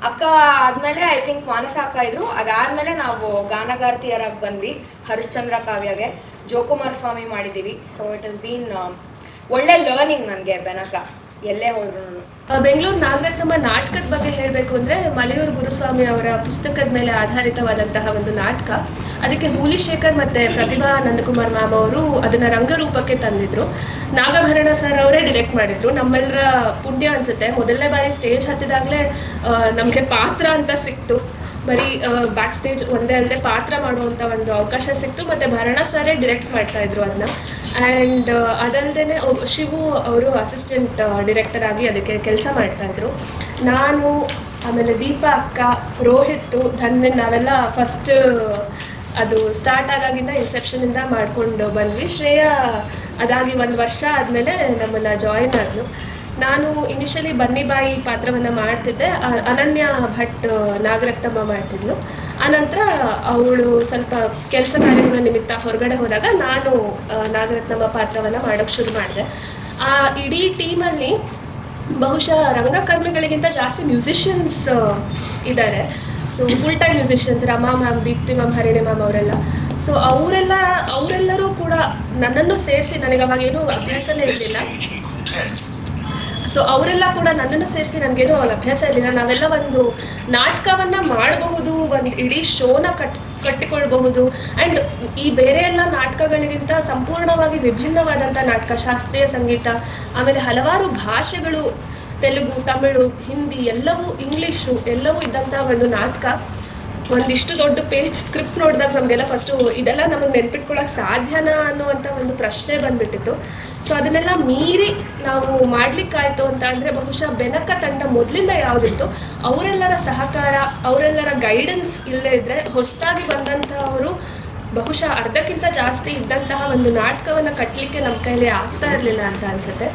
Speaker 9: ಅಕ್ಕ ಆದಮೇಲೆ ಐ ಥಿಂಕ್ ಮಾನಸ ಅಕ್ಕ ಇದ್ದರು, ಅದಾದಮೇಲೆ ನಾವು ಗಾನಗಾರ್ತಿಯರಾಗಿ ಬಂದ್ವಿ ಹರಿಶ್ಚಂದ್ರ ಕಾವ್ಯಗೆ, ಜೋಕುಮಾರ್ ಸ್ವಾಮಿ ಮಾಡಿದ್ದೀವಿ. ಸೊ ಇಟ್ ಇಸ್ ಬೀನ್ ಒಳ್ಳೆ ಲರ್ನಿಂಗ್ ನನಗೆ ಬೆನಕ ಎಲ್ಲೇ ಹೋದ್ರೂ.
Speaker 10: ಬೆಂಗಳೂರು ನಾಗರತ್ನಮ್ಮ ನಾಟಕದ ಬಗ್ಗೆ ಹೇಳಬೇಕು ಅಂದರೆ, ಮಲೆಯೂರು ಗುರುಸ್ವಾಮಿ ಅವರ ಪುಸ್ತಕದ ಮೇಲೆ ಆಧಾರಿತವಾದಂತಹ ಒಂದು ನಾಟಕ. ಅದಕ್ಕೆ ಹೂಲಿಶೇಖರ್ ಮತ್ತು ಪ್ರತಿಭಾ ನಂದಕುಮಾರ್ ಮ್ಯಾಮ್ ಅವರು ಅದನ್ನು ರಂಗರೂಪಕ್ಕೆ ತಂದಿದ್ರು. ನಾಗಭರಣ ಸರ್ ಅವರೇ ಡಿರೆಕ್ಟ್ ಮಾಡಿದ್ರು. ನಮ್ಮೆಲ್ಲರ ಪುಣ್ಯ ಅನಿಸುತ್ತೆ, ಮೊದಲನೇ ಬಾರಿ ಸ್ಟೇಜ್ ಹತ್ತಿದಾಗಲೇ ನಮಗೆ ಪಾತ್ರ ಅಂತ ಸಿಕ್ತು. ಬರೀ ಬ್ಯಾಕ್ ಸ್ಟೇಜ್ ಒಂದೇ ಅಲ್ಲದೆ ಪಾತ್ರ ಮಾಡುವಂಥ ಒಂದು ಅವಕಾಶ ಸಿಕ್ತು. ಮತ್ತು ಭರಣ ಸರೇ ಡಿರೆಕ್ಟ್ ಮಾಡ್ತಾಯಿದ್ರು ಅದನ್ನ. ಆ್ಯಂಡ್ ಅದಲ್ಲದೆ ಶಿವು ಅವರು ಅಸಿಸ್ಟೆಂಟ್ ಡಿರೆಕ್ಟರ್ ಆಗಿ ಅದಕ್ಕೆ ಕೆಲಸ ಮಾಡ್ತಾಯಿದ್ರು. ನಾನು ಆಮೇಲೆ ದೀಪಾ ಅಕ್ಕ, ರೋಹಿತ್, ಧನ್ವಿನ್ ನಾವೆಲ್ಲ ಫಸ್ಟ್ ಅದು ಸ್ಟಾರ್ಟ್ ಆದಾಗಿಂದ ಇನ್ಸೆಪ್ಷನಿಂದ ಮಾಡ್ಕೊಂಡು ಬಂದ್ವಿ. ಶ್ರೇಯಾ ಅದಾಗಿ 1 ವರ್ಷ ಆದಮೇಲೆ ನಮ್ಮನ್ನು ಜಾಯಿನ್ ಆದಳು. ನಾನು ಇನಿಷಿಯಲಿ ಬನ್ನಿಬಾಯಿ ಪಾತ್ರವನ್ನು ಮಾಡ್ತಿದ್ದೆ, ಅನನ್ಯ ಭಟ್ ನಾಗರತ್ನಮ್ಮ ಮಾಡ್ತಿದ್ಲು. ಆನಂತರ ಅವಳು ಸ್ವಲ್ಪ ಕೆಲಸ ಕಾರ್ಯಗಳ ನಿಮಿತ್ತ ಹೊರಗಡೆ ಹೋದಾಗ ನಾನು ನಾಗರತ್ನಮ್ಮ ಪಾತ್ರವನ್ನು ಮಾಡೋಕ್ಕೆ ಶುರು ಮಾಡಿದೆ. ಆ ಇಡೀ ಟೀಮಲ್ಲಿ ಬಹುಶಃ ರಂಗಕರ್ಮಿಗಳಿಗಿಂತ ಜಾಸ್ತಿ ಮ್ಯೂಸಿಷಿಯನ್ಸ್ ಇದ್ದಾರೆ. So full time musicians, Rama ma'am, Deepti ma'am, Harini ma'am ಅವರೆಲ್ಲ. ಸೊ ಅವರೆಲ್ಲರೂ ಕೂಡ ನನ್ನನ್ನು ಸೇರಿಸಿ, ನನಗೆ ಅವಾಗೇನೂ ಅಭ್ಯಾಸನೇ ಇರಲಿಲ್ಲ. ಸೊ ಅವರೆಲ್ಲ ಕೂಡ ನನ್ನನ್ನು ಸೇರಿಸಿ ನನಗೇನೋ ಅಭ್ಯಾಸ ಇರಲಿಲ್ಲ. ನಾವೆಲ್ಲ ಒಂದು ನಾಟಕವನ್ನು ಮಾಡಬಹುದು, ಒಂದು ಇಡೀ ಶೋನ ಕಟ್ಟಿಕೊಳ್ಬಹುದು. ಆ್ಯಂಡ್ ಈ ಬೇರೆ ಎಲ್ಲ ನಾಟಕಗಳಿಗಿಂತ ಸಂಪೂರ್ಣವಾಗಿ ವಿಭಿನ್ನವಾದಂಥ ನಾಟಕ, ಶಾಸ್ತ್ರೀಯ ಸಂಗೀತ, ಆಮೇಲೆ ಹಲವಾರು ಭಾಷೆಗಳು, ತೆಲುಗು, ತಮಿಳು, ಹಿಂದಿ, ಎಲ್ಲವೂ, ಇಂಗ್ಲೀಷು ಎಲ್ಲವೂ ಇದ್ದಂಥ ಒಂದು ನಾಟಕ. ಒಂದಿಷ್ಟು ದೊಡ್ಡ ಪೇಜ್ ಸ್ಕ್ರಿಪ್ಟ್ ನೋಡಿದಾಗ ನಮಗೆಲ್ಲ ಫಸ್ಟು ಇದೆಲ್ಲ ನಮಗೆ ನೆನ್ಪಿಟ್ಕೊಳ್ಳೋಕೆ ಸಾಧ್ಯನಾ ಅನ್ನುವಂಥ ಒಂದು ಪ್ರಶ್ನೆ ಬಂದ್ಬಿಟ್ಟಿತ್ತು. ಸೊ ಅದನ್ನೆಲ್ಲ ಮೀರಿ ನಾವು ಮಾಡ್ಲಿಕ್ಕಾಯ್ತು ಅಂತ ಅಂದರೆ ಬಹುಶಃ ಬೆನಕ ತಂಡ ಮೊದಲಿಂದ ಯಾವುದಿತ್ತು ಅವರೆಲ್ಲರ ಸಹಕಾರ, ಅವರೆಲ್ಲರ ಗೈಡೆನ್ಸ್ ಇಲ್ಲದೇ ಇದ್ದರೆ ಹೊಸದಾಗಿ ಬಂದಂತಹವರು ಬಹುಶಃ ಅರ್ಧಕ್ಕಿಂತ ಜಾಸ್ತಿ ಇದ್ದಂತಹ ಒಂದು ನಾಟಕವನ್ನು ಕಟ್ಟಲಿಕ್ಕೆ ನಮ್ಮ ಕೈಲಿ ಆಗ್ತಾ ಇರಲಿಲ್ಲ ಅಂತ ಅನಿಸುತ್ತೆ.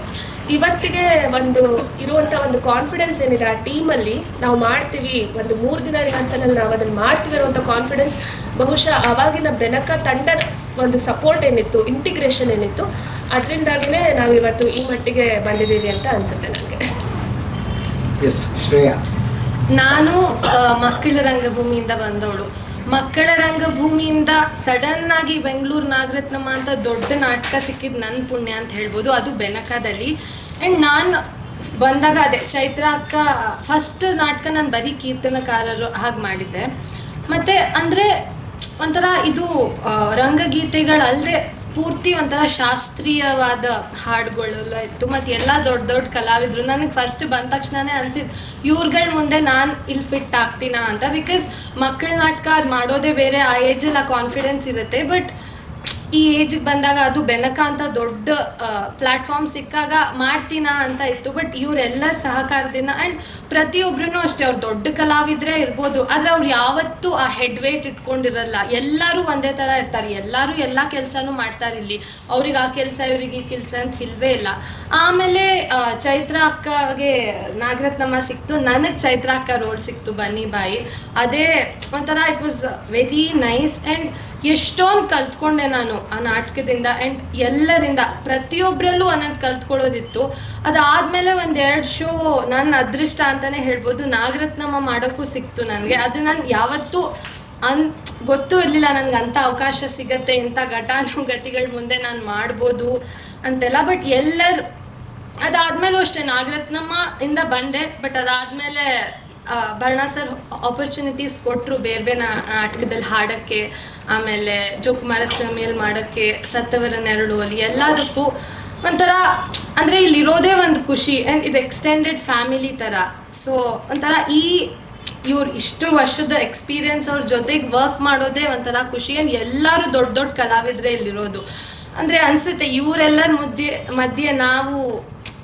Speaker 10: ಇವತ್ತಿಗೆ ಒಂದು ಇರುವಂಥ ಒಂದು ಕಾನ್ಫಿಡೆನ್ಸ್ ಏನಿದೆ ಆ ಟೀಮಲ್ಲಿ, ನಾವು ಮಾಡ್ತೀವಿ, ಒಂದು 3 ದಿನ ರಿಹರ್ಸಲಲ್ಲಿ ನಾವು ಅದನ್ನು ಮಾಡ್ತೀವಿ ಅನ್ನೋಂಥ ಕಾನ್ಫಿಡೆನ್ಸ್ ಬಹುಶಃ ಆವಾಗಿನ ಬೆನಕ ತಂಡದ ಒಂದು ಸಪೋರ್ಟ್ ಏನಿತ್ತು, ಇಂಟಿಗ್ರೇಷನ್ ಏನಿತ್ತು, ಅದರಿಂದಾಗಿಯೇ ನಾವಿವತ್ತು ಈ ಮಟ್ಟಿಗೆ ಬಂದಿದ್ದೀವಿ ಅಂತ ಅನಿಸುತ್ತೆ ನನಗೆ.
Speaker 2: ಎಸ್ ಶ್ರೇಯಾ.
Speaker 11: ನಾನು ಮಕ್ಕಳ ರಂಗಭೂಮಿಯಿಂದ ಬಂದವಳು. ಮಕ್ಕಳ ರಂಗಭೂಮಿಯಿಂದ ಸಡನ್ ಆಗಿ ಬೆಂಗಳೂರು ನಾಗರತ್ನಮ್ಮ ಅಂತ ದೊಡ್ಡ ನಾಟಕ ಸಿಕ್ಕಿದ್ದು ನನ್ನ ಪುಣ್ಯ ಅಂತ ಹೇಳ್ಬೋದು, ಅದು ಬೆನಕದಲ್ಲಿ. ಆ್ಯಂಡ್ ನಾನು ಬಂದಾಗ ಅದೇ ಚೈತ್ರ ಅಕ್ಕ ಫಸ್ಟ್ ನಾಟಕ ನಾನು ಬರೀ ಕೀರ್ತನಕಾರರು ಹಾಗೆ ಮಾಡಿದ್ದೆ. ಮತ್ತು ಅಂದರೆ ಒಂಥರ ಇದು ರಂಗಗೀತೆಗಳಲ್ಲದೆ ಪೂರ್ತಿ ಒಂಥರ ಶಾಸ್ತ್ರೀಯವಾದ ಹಾಡುಗಳೆಲ್ಲ ಇತ್ತು. ಮತ್ತು ಎಲ್ಲ ದೊಡ್ಡ ದೊಡ್ಡ ಕಲಾವಿದರು. ನನಗೆ ಫಸ್ಟ್ ಬಂದ ತಕ್ಷಣವೇ ಅನಿಸಿದ್ದು ಇವ್ರುಗಳ ಮುಂದೆ ನಾನು ಇಲ್ಲಿ ಫಿಟ್ ಆಗ್ತೀನಾ ಅಂತ. ಬಿಕಾಸ್ ಮಕ್ಕಳ ನಾಟಕ ಅದು ಮಾಡೋದೇ ಬೇರೆ, ಆ ಏಜಲ್ಲಿ ಆ ಕಾನ್ಫಿಡೆನ್ಸ್ ಇರುತ್ತೆ. ಬಟ್ ಈ ಏಜಿಗೆ ಬಂದಾಗ ಅದು ಬೆನಕ ಅಂತ ದೊಡ್ಡ ಪ್ಲ್ಯಾಟ್ಫಾರ್ಮ್ ಸಿಕ್ಕಾಗ ಮಾಡ್ತೀನಾ ಅಂತ ಇತ್ತು. ಬಟ್ ಇವರೆಲ್ಲರ ಸಹಕಾರದಿಂದ ಆ್ಯಂಡ್ ಪ್ರತಿಯೊಬ್ಬರೂ ಅಷ್ಟೇ, ಅವ್ರು ದೊಡ್ಡ ಕಲಾವಿದ್ರೆ ಇರ್ಬೋದು, ಆದರೆ ಅವ್ರು ಯಾವತ್ತೂ ಆ ಹೆಡ್ ವೇಟ್ ಇಟ್ಕೊಂಡಿರಲ್ಲ. ಎಲ್ಲರೂ ಒಂದೇ ಥರ ಇರ್ತಾರೆ, ಎಲ್ಲರೂ ಎಲ್ಲ ಕೆಲಸನೂ ಮಾಡ್ತಾರೆ. ಇಲ್ಲಿ ಅವ್ರಿಗೆ ಆ ಕೆಲಸ, ಇವ್ರಿಗೆ ಈ ಕೆಲಸ ಅಂತ ಇಲ್ವೇ ಇಲ್ಲ. ಆಮೇಲೆ ಚೈತ್ರ ಅಕ್ಕಗೆ ನಾಗರತ್ನಮ್ಮ ಸಿಕ್ತು, ನನಗೆ ಚೈತ್ರ ಅಕ್ಕ ರೋಲ್ ಸಿಕ್ತು ಬನ್ನಿ ಬಾಯಿ. ಅದೇ ಒಂಥರ it was very nice. And ಎಷ್ಟೊಂದು ಕಲ್ತ್ಕೊಂಡೆ ನಾನು ಆ ನಾಟಕದಿಂದ. ಆ್ಯಂಡ್ ಎಲ್ಲರಿಂದ ಪ್ರತಿಯೊಬ್ಬರಲ್ಲೂ ಒಂದೊಂದು ಕಲ್ತ್ಕೊಳ್ಳೋದಿತ್ತು. ಅದಾದಮೇಲೆ 1-2 ಶೋ ನನ್ನ ಅದೃಷ್ಟ ಅಂತಲೇ ಹೇಳ್ಬೋದು, ನಾಗರತ್ನಮ್ಮ ಮಾಡೋಕ್ಕೂ ಸಿಕ್ತು ನನಗೆ. ಅದು ನಾನು ಯಾವತ್ತೂ ಗೊತ್ತೂ ಇರಲಿಲ್ಲ ನನಗೆ ಅಂಥ ಅವಕಾಶ ಸಿಗತ್ತೆ, ಇಂಥ ಘಟಾನುಘಟಿಗಳ ಮುಂದೆ ನಾನು ಮಾಡ್ಬೋದು ಅಂತೆಲ್ಲ. ಬಟ್ ಎಲ್ಲರೂ ಅದಾದಮೇಲೂ ಅಷ್ಟೇ ನಾಗರತ್ನಮ್ಮ ಇಂದ ಬಂದೆ. ಬಟ್ ಅದಾದಮೇಲೆ ಭರಣ ಸರ್ ಆಪರ್ಚುನಿಟೀಸ್ ಕೊಟ್ಟರು ಬೇರೆ ಬೇರೆ ನಾಟಕದಲ್ಲಿ ಹಾಡೋಕ್ಕೆ, ಆಮೇಲೆ ಜೋಕುಮಾರಸ್ವಾಮಿಯಲ್ಲಿ ಮಾಡೋಕ್ಕೆ, ಸತ್ತವರ ನೆರಳು ಅಲ್ಲಿ ಎಲ್ಲದಕ್ಕೂ ಒಂಥರ ಅಂದರೆ ಇಲ್ಲಿರೋದೇ ಒಂದು ಖುಷಿ. ಆ್ಯಂಡ್ ಇದು ಎಕ್ಸ್ಟೆಂಡೆಡ್ ಫ್ಯಾಮಿಲಿ ಥರ. ಸೊ ಒಂಥರ ಇವ್ರು ಇಷ್ಟು ವರ್ಷದ ಎಕ್ಸ್ಪೀರಿಯನ್ಸ್ ಅವ್ರ ಜೊತೆಗೆ ವರ್ಕ್ ಮಾಡೋದೇ ಒಂಥರ ಖುಷಿ. ಆ್ಯಂಡ್ ಎಲ್ಲರೂ ದೊಡ್ಡ ದೊಡ್ಡ ಕಲಾವಿದ್ರೆ ಇಲ್ಲಿರೋದು. ಅಂದರೆ ಅನಿಸುತ್ತೆ ಇವರೆಲ್ಲರ ಮಧ್ಯೆ ನಾವು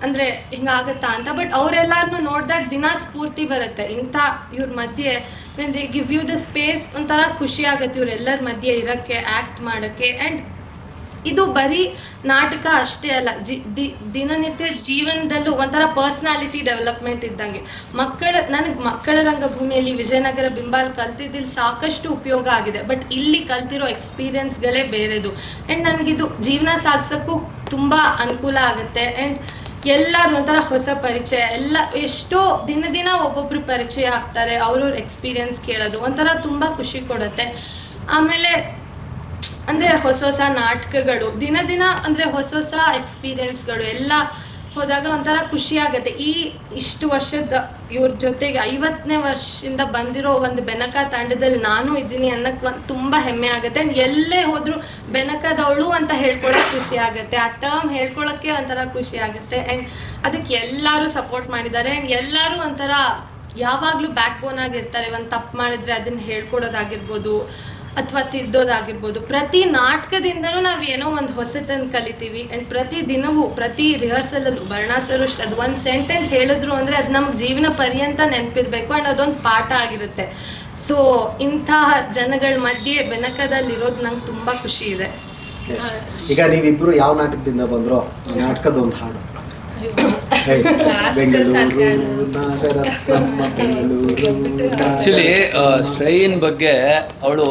Speaker 11: ಅಂದರೆ ಹಿಂಗಾಗತ್ತಾ ಅಂತ. ಬಟ್ ಅವರೆಲ್ಲರನ್ನೂ ನೋಡಿದಾಗ ದಿನ ಸ್ಫೂರ್ತಿ ಬರುತ್ತೆ. ಇಂಥ ಇವ್ರ ಮಧ್ಯೆ when they give you the space ಒಂಥರ ಖುಷಿ ಆಗುತ್ತೆ ಇವರೆಲ್ಲರ ಮಧ್ಯೆ ಇರೋಕ್ಕೆ, ಆ್ಯಕ್ಟ್ ಮಾಡೋಕ್ಕೆ. ಆ್ಯಂಡ್ ಇದು ಬರೀ ನಾಟಕ ಅಷ್ಟೇ ಅಲ್ಲ, ದಿನನಿತ್ಯ ಜೀವನದಲ್ಲೂ ಒಂಥರ ಪರ್ಸ್ನಾಲಿಟಿ ಡೆವಲಪ್ಮೆಂಟ್ ಇದ್ದಂಗೆ. ನನಗೆ ಮಕ್ಕಳ ರಂಗಭೂಮಿಯಲ್ಲಿ ವಿಜಯನಗರ ಬಿಂಬಾಲ್ ಕಲ್ತಿದ್ದಿಲ್ಲಿ ಸಾಕಷ್ಟು ಉಪಯೋಗ ಆಗಿದೆ. ಬಟ್ ಇಲ್ಲಿ ಕಲ್ತಿರೋ ಎಕ್ಸ್ಪೀರಿಯನ್ಸ್ಗಳೇ ಬೇರೆದು. ಆ್ಯಂಡ್ ನನಗಿದು ಜೀವನ ಸಾಗಿಸೋಕ್ಕೂ ತುಂಬ ಅನುಕೂಲ ಆಗುತ್ತೆ. ಆ್ಯಂಡ್ ಎಲ್ಲರೂ ಒಂಥರ ಹೊಸ ಪರಿಚಯ, ಎಲ್ಲ ಎಷ್ಟೋ ದಿನ ಒಬ್ಬೊಬ್ರು ಪರಿಚಯ ಆಗ್ತಾರೆ, ಅವ್ರವ್ರ ಎಕ್ಸ್ಪೀರಿಯನ್ಸ್ ಕೇಳೋದು ಒಂಥರ ತುಂಬ ಖುಷಿ ಕೊಡುತ್ತೆ. ಆಮೇಲೆ ಅಂದರೆ ಹೊಸ ನಾಟಕಗಳು ದಿನ ಅಂದರೆ ಹೊಸ ಎಕ್ಸ್ಪೀರಿಯನ್ಸ್ಗಳು ಎಲ್ಲ ಹೋದಾಗ ಒಂಥರ ಖುಷಿಯಾಗುತ್ತೆ. ಇಷ್ಟು ವರ್ಷದ ಇವ್ರ ಜೊತೆಗೆ 50ನೇ ವರ್ಷದಿಂದ ಬಂದಿರೋ ಒಂದು ಬೆನಕ ತಂಡದಲ್ಲಿ ನಾನು ಇದ್ದೀನಿ ಅನ್ನೋಕ್ಕೆ ತುಂಬ ಹೆಮ್ಮೆ ಆಗುತ್ತೆ. ಆ್ಯಂಡ್ ಎಲ್ಲೇ ಹೋದರೂ ಬೆನಕದವಳು ಅಂತ ಹೇಳ್ಕೊಳ್ಳೋಕೆ ಖುಷಿ ಆಗುತ್ತೆ, ಆ ಟರ್ಮ್ ಹೇಳ್ಕೊಳ್ಳೋಕ್ಕೆ ಒಂಥರ ಖುಷಿ ಆಗುತ್ತೆ. ಆ್ಯಂಡ್ ಅದಕ್ಕೆ ಎಲ್ಲರೂ ಸಪೋರ್ಟ್ ಮಾಡಿದ್ದಾರೆ. ಆ್ಯಂಡ್ ಎಲ್ಲರೂ ಒಂಥರ ಯಾವಾಗಲೂ ಬ್ಯಾಕ್ ಬೋನ್ ಆಗಿರ್ತಾರೆ. ಒಂದು ತಪ್ಪು ಮಾಡಿದರೆ ಅದನ್ನು ಹೇಳ್ಕೊಡೋದಾಗಿರ್ಬೋದು ಅಥವಾ ತಿದ್ದೋದಾಗಿರ್ಬೋದು. ಪ್ರತಿ ನಾಟಕದಿಂದನೂ ನಾವು ಏನೋ ಒಂದು ಹೊಸತನ್ನು ಕಲಿತೀವಿ. ಆ್ಯಂಡ್ ಪ್ರತಿ ದಿನವೂ ಪ್ರತಿ ರಿಹರ್ಸಲಲ್ಲೂ ಭರಣಾಸರು ಅಷ್ಟು ಅದು ಒಂದು ಸೆಂಟೆನ್ಸ್ ಹೇಳಿದ್ರು ಅಂದರೆ ಅದು ನಮ್ಗೆ ಜೀವನ ಪರ್ಯಂತ ನೆನಪಿರಬೇಕು. ಆ್ಯಂಡ್ ಅದೊಂದು ಪಾಠ ಆಗಿರುತ್ತೆ. ಸೊ ಇಂತಹ ಜನಗಳ ಮಧ್ಯೆ ಬೆನಕದಲ್ಲಿರೋದು ನಂಗೆ ತುಂಬ ಖುಷಿ ಇದೆ.
Speaker 2: ಈಗ ನೀವಿಬ್ಬರು ಯಾವ ನಾಟಕದಿಂದ ಬಂದ್ರೋ ನಾಟಕದ ಒಂದು ಹಾಡು.
Speaker 4: ಆಕ್ಚುಲಿ ಶ್ರೇಯನ್ ಬಗ್ಗೆ ಅವಳು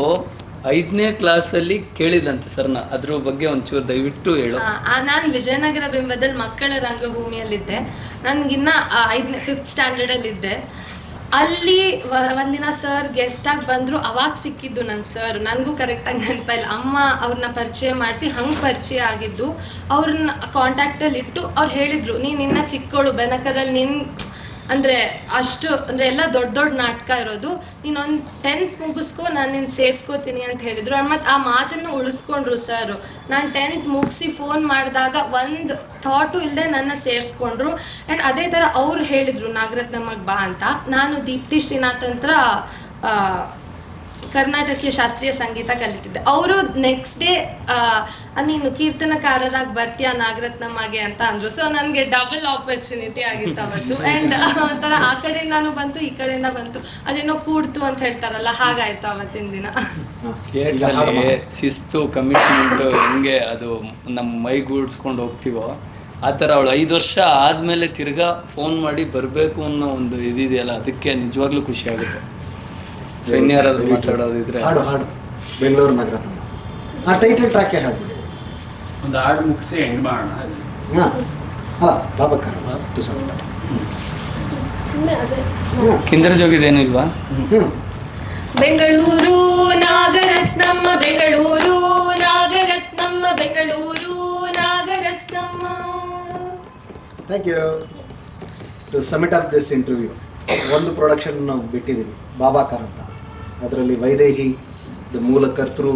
Speaker 4: 5ನೇ ಕ್ಲಾಸಲ್ಲಿ ಕೇಳಿದಂತೆ ಸರ್ನ, ಅದ್ರ ಬಗ್ಗೆ ಒಂಚೂರು ದಯವಿಟ್ಟು ಹೇಳು.
Speaker 11: ನಾನು ವಿಜಯನಗರ ಬಿಂಬದಲ್ಲಿ ಮಕ್ಕಳ ರಂಗಭೂಮಿಯಲ್ಲಿದ್ದೆ. ನನಗಿನ್ನ 5th ಸ್ಟ್ಯಾಂಡರ್ಡಲ್ಲಿದ್ದೆ. ಅಲ್ಲಿ ಒಂದಿನ ಸರ್ ಗೆಸ್ಟಾಗಿ ಬಂದರು. ಅವಾಗ ಸಿಕ್ಕಿದ್ದು ನಂಗೆ ಸರ್, ನನಗೂ ಕರೆಕ್ಟಾಗಿ ನೆನಪಿಲ್ಲ. ಅಮ್ಮ ಅವ್ರನ್ನ ಪರಿಚಯ ಮಾಡಿಸಿ ಹಂಗೆ ಪರಿಚಯ ಆಗಿದ್ದು. ಅವ್ರನ್ನ ಕಾಂಟ್ಯಾಕ್ಟಲ್ಲಿ ಇಟ್ಟು ಅವ್ರು ಹೇಳಿದರು, ನೀನು ಇನ್ನೂ ಚಿಕ್ಕವಳು, ಬೆನಕದಲ್ಲಿ ಅಂದರೆ ಅಷ್ಟು ಅಂದರೆ ಎಲ್ಲ ದೊಡ್ಡ ನಾಟಕ ಇರೋದು, ನೀನೊಂದು 10th ಮುಗಿಸ್ಕೊ, ನಾನು ನಿನ್ನ ಸೇರಿಸ್ಕೋತೀನಿ ಅಂತ ಹೇಳಿದರು. ಮತ್ತು ಆ ಮಾತನ್ನು ಉಳಿಸ್ಕೊಂಡ್ರು ಸರ್. ನಾನು 10th ಮುಗಿಸಿ ಫೋನ್ ಮಾಡಿದಾಗ ಒಂದು ಥಾಟು ಇಲ್ಲದೆ ನನ್ನ ಸೇರಿಸ್ಕೊಂಡ್ರು. ಆ್ಯಂಡ್ ಅದೇ ಥರ ಅವ್ರು ಹೇಳಿದರು ನಾಗರತ್ನಮ್ಮಗೆ ಬಾ ಅಂತ. ನಾನು ದೀಪ್ತಿ ಶ್ರೀನಾಥ್ ಹತ್ರ ಕರ್ನಾಟಕೀಯ ಶಾಸ್ತ್ರೀಯ ಸಂಗೀತ ಕಲಿತಿದ್ದೆ. ಅವರು ನೆಕ್ಸ್ಟ್ ಡೇ ನೀನು ಕೀರ್ತನಕಾರರಾಗಿ ಬರ್ತೀಯಾ ನಾಗರತ್ನಮ್ಮಗೆ ಅಂತ ಅಂದರು. ಸೊ ನನಗೆ ಡಬಲ್ ಆಪರ್ಚುನಿಟಿ ಆಗಿತ್ತು ಅವತ್ತು. ಆ್ಯಂಡ್ ಒಂಥರ ಆ ಕಡೆಯಿಂದಾನು ಬಂತು, ಈ ಕಡೆಯಿಂದ ಬಂತು, ಅದೇನೋ ಕೂಡ್ತು ಅಂತ ಹೇಳ್ತಾರಲ್ಲ, ಹಾಗಾಯ್ತು ಅವತ್ತಿನ ದಿನ.
Speaker 4: ಥಿಯೇಟ್ರಲ್ಲಿ ಶಿಸ್ತು ಕಮಿಟ್ಮೆಂಟು ಹೆಂಗೆ ಅದು ನಮ್ಮ ಮೈಗೂಡಿಸ್ಕೊಂಡು ಹೋಗ್ತೀವೋ ಆ ಥರ ಅವಳು 5 ವರ್ಷ ಆದಮೇಲೆ ತಿರ್ಗಾ ಫೋನ್ ಮಾಡಿ ಬರಬೇಕು ಅನ್ನೋ ಒಂದು ಇದಿದೆಯಲ್ಲ, ಅದಕ್ಕೆ ನಿಜವಾಗ್ಲೂ ಖುಷಿ ಆಗುತ್ತೆ. ಸೈನ್ಯಾರಾದ್ರೂ ಮಾತಾಡೋದಿದ್ರೆ
Speaker 2: ಹಾಡು ಬೆಂಗಳೂರು ನಾಗರತ್ನಮ್ಮ ಆ ಟೈಟಲ್ ಟ್ರ್ಯಾಕೆ ಹಾಡ್ಬಿಡಿ.
Speaker 8: ಒಂದು ಹಾಡು ಮುಗಿಸಿ ಎಂಡ್ ಮಾಡೋಣ.
Speaker 2: ಹಾಂ ಅಲ್ಲ ಬಾಬಾಕರ್ ಟು ಸಮ್
Speaker 10: ಸುಮ್ಮನೆ ಅದೇ
Speaker 4: ಕಿಂದರ ಜೋಗಿದೇನು ಇಲ್ವಾ?
Speaker 11: Bengaluru Nagarathnamma, Bengaluru Nagarathnamma, Bengaluru Nagarathnamma.
Speaker 2: Thank you. To sum it up this interview, ಒಂದು ಪ್ರೊಡಕ್ಷನ್ ನಾವು ಬಿಟ್ಟಿದ್ದೀವಿ ಬಾಬಾಕರ್ ಅಂತ. ಅದರಲ್ಲಿ ವೈದೇಹಿ ಮೂಲ ಕರ್ತೃ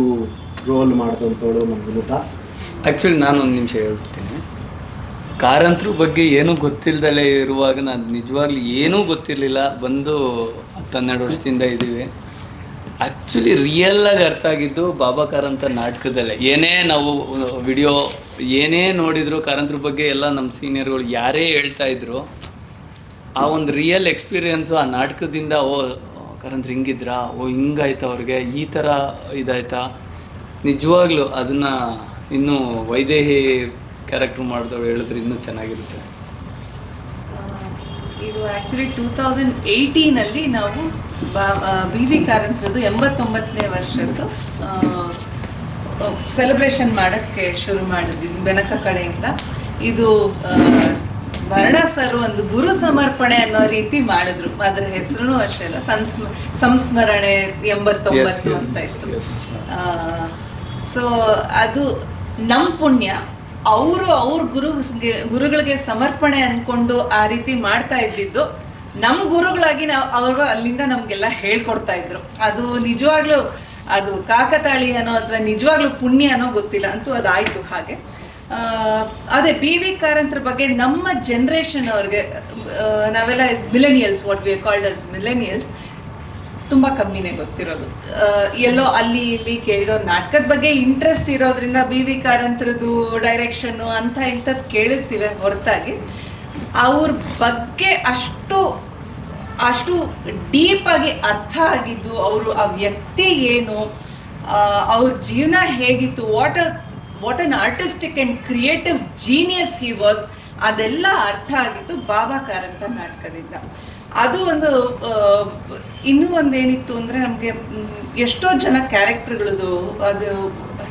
Speaker 2: ರೋಲ್ ಮಾಡಿದಂಥವಳು ನಮ್ಮ ವಿನುತಾ.
Speaker 4: ಆ್ಯಕ್ಚುಲಿ ನಾನು ಒಂದು ನಿಮಿಷ ಹೇಳ್ಬಿಡ್ತೀನಿ. ಕಾರಂತರ ಬಗ್ಗೆ ಏನೂ ಗೊತ್ತಿಲ್ಲದಲೇ ಇರುವಾಗ ನಾನು ನಿಜವಾಗ್ಲೂ ಏನೂ ಗೊತ್ತಿರಲಿಲ್ಲ. ಬಂದು 12 ವರ್ಷದಿಂದ ಇದ್ದೀವಿ. ಆ್ಯಕ್ಚುಲಿ ರಿಯಲ್ಲಾಗಿ ಅರ್ಥ ಆಗಿದ್ದು ಬಾಬಾಕರ್ ಅಂತ ನಾಟಕದಲ್ಲೇ. ಏನೇ ನಾವು ವಿಡಿಯೋ ಏನೇ ನೋಡಿದ್ರು ಕಾರಂತರ ಬಗ್ಗೆ ಎಲ್ಲ ನಮ್ಮ ಸೀನಿಯರ್ಗಳು ಯಾರೇ ಹೇಳ್ತಾ ಇದ್ರು, ಆ ಒಂದು ರಿಯಲ್ ಎಕ್ಸ್ಪೀರಿಯೆನ್ಸು ಆ ನಾಟಕದಿಂದ, ಓ ಕಾರಂತರ ಹಿಂಗಿದ್ರಾ, ಓ ಹಿಂಗಾಯ್ತು ಅವ್ರಿಗೆ, ಈ ಥರ ಇದಾಯ್ತಾ. ನಿಜವಾಗ್ಲೂ ಅದನ್ನು ಇನ್ನೂ ವೈದೇಹಿ ಕ್ಯಾರೆಕ್ಟರ್ ಮಾಡಿದವ್ರು ಹೇಳಿದ್ರೆ ಇನ್ನೂ ಚೆನ್ನಾಗಿರುತ್ತೆ.
Speaker 1: ಇದು ಆ್ಯಕ್ಚುಲಿ 2018 ನಾವು BV ಕಾರಂತರದ್ದು 89ನೇ ವರ್ಷದ್ದು ಸೆಲೆಬ್ರೇಷನ್ ಮಾಡೋಕ್ಕೆ ಶುರು ಮಾಡಿದ್ವಿ ಬೆನಕ ಕಡೆಯಿಂದ. ಇದು ಭರಣ ಸರ್ ಒಂದು ಗುರು ಸಮರ್ಪಣೆ ಅನ್ನೋ ರೀತಿ ಮಾಡಿದ್ರು. ಅದರ ಹೆಸರು ಅಷ್ಟೇ ಅಲ್ಲ, ಸಂಸ್ಮರಣೆ 89 ಅಂತ ಇತ್ತು. ಸೊ ಅದು ನಮ್ಮ ಪುಣ್ಯ. ಅವ್ರ ಗುರುಗಳಿಗೆ ಸಮರ್ಪಣೆ ಅಂದ್ಕೊಂಡು ಆ ರೀತಿ ಮಾಡ್ತಾ ಇದ್ದಿದ್ದು ನಮ್ಮ ಗುರುಗಳಾಗಿ ಅವರು ಅಲ್ಲಿಂದ ನಮಗೆಲ್ಲ ಹೇಳ್ಕೊಡ್ತಾ ಇದ್ರು. ಅದು ನಿಜವಾಗ್ಲೂ ಅದು ಕಾಕತಾಳೀಯನೋ ಅಥವಾ ನಿಜವಾಗ್ಲೂ ಪುಣ್ಯನೋ ಗೊತ್ತಿಲ್ಲ, ಅಂತೂ ಅದಾಯಿತು. ಹಾಗೆ ಅದೇ BV ಕಾರಂತರ ಬಗ್ಗೆ ನಮ್ಮ ಜನ್ರೇಷನ್ ಅವ್ರಿಗೆ, ನಾವೆಲ್ಲ millennials, what we called as millennials, ತುಂಬ ಕಮ್ಮಿನೇ ಗೊತ್ತಿರೋದು. ಎಲ್ಲೋ ಅಲ್ಲಿ ಇಲ್ಲಿ ಕೇಳೋ ನಾಟಕದ ಬಗ್ಗೆ ಇಂಟ್ರೆಸ್ಟ್ ಇರೋದ್ರಿಂದ BV ಕಾರಂತರದ್ದು ಡೈರೆಕ್ಷನ್ನು ಅಂತ ಇಂಥದ್ದು ಕೇಳಿರ್ತೀವಿ ಹೊರತಾಗಿ ಅವ್ರ ಬಗ್ಗೆ ಅಷ್ಟು ಡೀಪಾಗಿ ಅರ್ಥ ಆಗಿದ್ದು, ಅವರು ಆ ವ್ಯಕ್ತಿ ಏನು, ಅವ್ರ ಜೀವನ ಹೇಗಿತ್ತು, what an artistic and creative genius he was, ಅದೆಲ್ಲ ಅರ್ಥ ಆಗಿತ್ತು ಬಾಬಾಕರ್ ಅಂತ ನಾಟಕದಿಂದ. ಅದು ಒಂದು ಇನ್ನೂ ಒಂದೇನಿತ್ತು ಅಂದರೆ, ನಮಗೆ ಎಷ್ಟೋ ಜನ ಕ್ಯಾರೆಕ್ಟರ್ಗಳದು ಅದು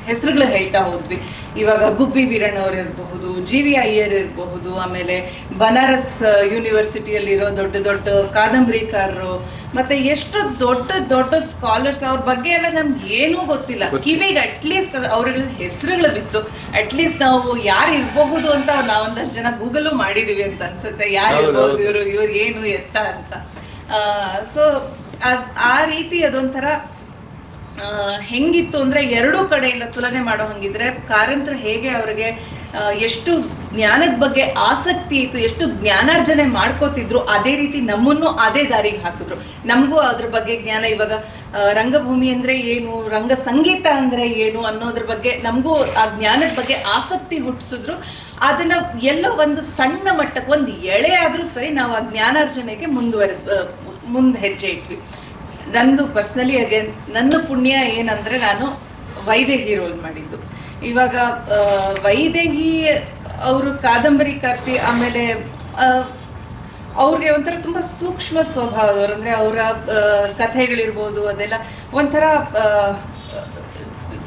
Speaker 1: ಹೆಸರುಗಳು ಹೇಳ್ತಾ ಹೋದ್ವಿ. ಇವಾಗ ಗುಬ್ಬಿ ವೀರಣ್ಣ ಅವ್ರು ಇರಬಹುದು, GV ಅಯ್ಯರ್ ಇರಬಹುದು, ಆಮೇಲೆ ಬನಾರಸ್ ಯೂನಿವರ್ಸಿಟಿಯಲ್ಲಿರೋ ದೊಡ್ಡ ದೊಡ್ಡ ಕಾದಂಬರಿಕಾರರು, ಮತ್ತು ಎಷ್ಟು ದೊಡ್ಡ ದೊಡ್ಡ ಸ್ಕಾಲರ್ಸ್, ಅವ್ರ ಬಗ್ಗೆ ಎಲ್ಲ ನಮ್ಗೆ ಏನೂ ಗೊತ್ತಿಲ್ಲ. ಕಿವಿಗೆ ಅಟ್ಲೀಸ್ಟ್ ಅವ್ರಗಳ ಹೆಸರುಗಳು ಬಿತ್ತು. ಅಟ್ಲೀಸ್ಟ್ ನಾವು ಯಾರು ಇರಬಹುದು ಅಂತ ನಾವೊಂದಷ್ಟು ಜನ ಗೂಗಲು ಮಾಡಿದೀವಿ ಅಂತ ಅನ್ಸುತ್ತೆ, ಯಾರು ಇರ್ಬೋದು, ಇವ್ರು ಏನು ಎತ್ತ ಅಂತ. ಸೊ ಆ ರೀತಿ ಅದೊಂಥರ ಹೆಂಗಿತ್ತು ಅಂದರೆ, ಎರಡೂ ಕಡೆಯಿಂದ ತುಲನೆ ಮಾಡೋ ಹಂಗಿದ್ರೆ ಕಾರಂತರ ಹೇಗೆ ಅವ್ರಿಗೆ ಎಷ್ಟು ಜ್ಞಾನದ ಬಗ್ಗೆ ಆಸಕ್ತಿ ಇತ್ತು, ಎಷ್ಟು ಜ್ಞಾನಾರ್ಜನೆ ಮಾಡ್ಕೋತಿದ್ರು, ಅದೇ ರೀತಿ ನಮ್ಮನ್ನು ಅದೇ ದಾರಿಗೆ ಹಾಕಿದ್ರು. ನಮಗೂ ಅದ್ರ ಬಗ್ಗೆ ಜ್ಞಾನ, ಇವಾಗ ರಂಗಭೂಮಿ ಅಂದರೆ ಏನು, ರಂಗ ಸಂಗೀತ ಅಂದರೆ ಏನು ಅನ್ನೋದ್ರ ಬಗ್ಗೆ ನಮಗೂ ಆ ಜ್ಞಾನದ ಬಗ್ಗೆ ಆಸಕ್ತಿ ಹುಟ್ಟಿಸಿದ್ರು. ಅದನ್ನು ಎಲ್ಲೋ ಒಂದು ಸಣ್ಣ ಮಟ್ಟಕ್ಕೆ, ಒಂದು ಎಳೆ ಆದರೂ ಸರಿ, ನಾವು ಆ ಜ್ಞಾನಾರ್ಜನೆಗೆ ಮುಂದೆ ಹೆಜ್ಜೆ ಇಟ್ವಿ. ನಂದು ಪರ್ಸ್ನಲಿ ಅಗೇನ್ ನನ್ನ ಪುಣ್ಯ ಏನಂದರೆ, ನಾನು ವೈದೇಹಿ ರೋಲ್ ಮಾಡಿದ್ದು. ಇವಾಗ ವೈದೇಹಿ ಅವರು ಕಾದಂಬರಿಕಾರ್ತಿ, ಆಮೇಲೆ ಅವ್ರಿಗೆ ಒಂಥರ ತುಂಬ ಸೂಕ್ಷ್ಮ ಸ್ವಭಾವದವ್ರು. ಅಂದರೆ ಅವರ ಕಥೆಗಳಿರ್ಬೋದು, ಅದೆಲ್ಲ ಒಂಥರ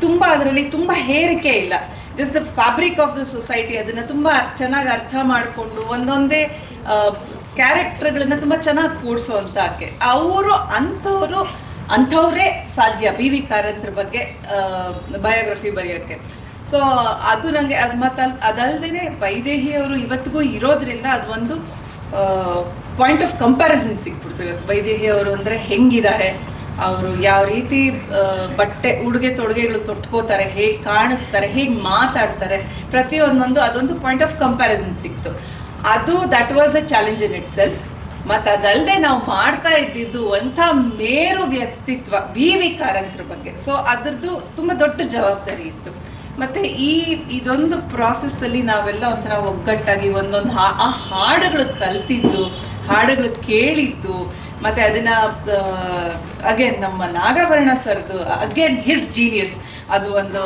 Speaker 1: ತುಂಬ, ಅದರಲ್ಲಿ ತುಂಬ ಹೇರಿಕೆ ಇಲ್ಲ. Just the fabric of the society, ಅದನ್ನು ತುಂಬ ಚೆನ್ನಾಗಿ ಅರ್ಥ ಮಾಡಿಕೊಂಡು ಒಂದೊಂದೇ ಕ್ಯಾರೆಕ್ಟರ್ಗಳನ್ನ ತುಂಬ ಚೆನ್ನಾಗಿ ಕೂಡಿಸೋಂಥಕ್ಕೆ ಅವರು ಅಂಥವರೇ ಸಾಧ್ಯ BV ಕಾರಂತರ ಬಗ್ಗೆ ಬಯೋಗ್ರಫಿ ಬರೆಯೋಕ್ಕೆ. ಸೊ ಅದು ನನಗೆ ಅದು ಮತ್ತು ಅದಲ್ಲದೆ ವೈದೇಹಿ ಅವರು ಇವತ್ತಿಗೂ ಇರೋದ್ರಿಂದ ಅದೊಂದು ಪಾಯಿಂಟ್ ಆಫ್ ಕಂಪ್ಯಾರಿಸನ್ ಸಿಕ್ಬಿಡ್ತು. ಇವತ್ತು ವೈದೇಹಿ ಅವರು ಅಂದರೆ ಹೆಂಗಿದ್ದಾರೆ, ಅವರು ಯಾವ ರೀತಿ ಬಟ್ಟೆ ಉಡುಗೆ ತೊಡುಗೆಗಳು ತೊಟ್ಕೋತಾರೆ, ಹೇಗೆ ಕಾಣಿಸ್ತಾರೆ, ಹೇಗೆ ಮಾತಾಡ್ತಾರೆ, ಪ್ರತಿಯೊಂದೊಂದು ಅದೊಂದು ಪಾಯಿಂಟ್ ಆಫ್ ಕಂಪ್ಯಾರಿಸನ್ ಸಿಕ್ತು. ಅದು that was a challenge in it self. ಮತ್ತು ಅದಲ್ಲದೆ ನಾವು ಮಾಡ್ತಾ ಇದ್ದಿದ್ದು ಅಂಥ ಮೇರು ವ್ಯಕ್ತಿತ್ವ ವಿ ಕಾರಂತರ ಬಗ್ಗೆ. ಸೊ ಅದರದ್ದು ತುಂಬ ದೊಡ್ಡ ಜವಾಬ್ದಾರಿ ಇತ್ತು. ಮತ್ತು ಇದೊಂದು ಪ್ರಾಸೆಸ್ಸಲ್ಲಿ ನಾವೆಲ್ಲ ಒಂಥರ ಒಗ್ಗಟ್ಟಾಗಿ ಒಂದೊಂದು ಆ ಹಾಡುಗಳು ಕಲ್ತಿದ್ದು, ಹಾಡುಗಳು ಕೇಳಿದ್ದು, ಮತ್ತು ಅದನ್ನು ಅಗೇನ್ ನಮ್ಮ ನಾಗಾಭರಣ ಸರ್ದು ಅಗೇನ್ ಹಿಸ್ ಜೀನಿಯಸ್. ಅದು ಒಂದು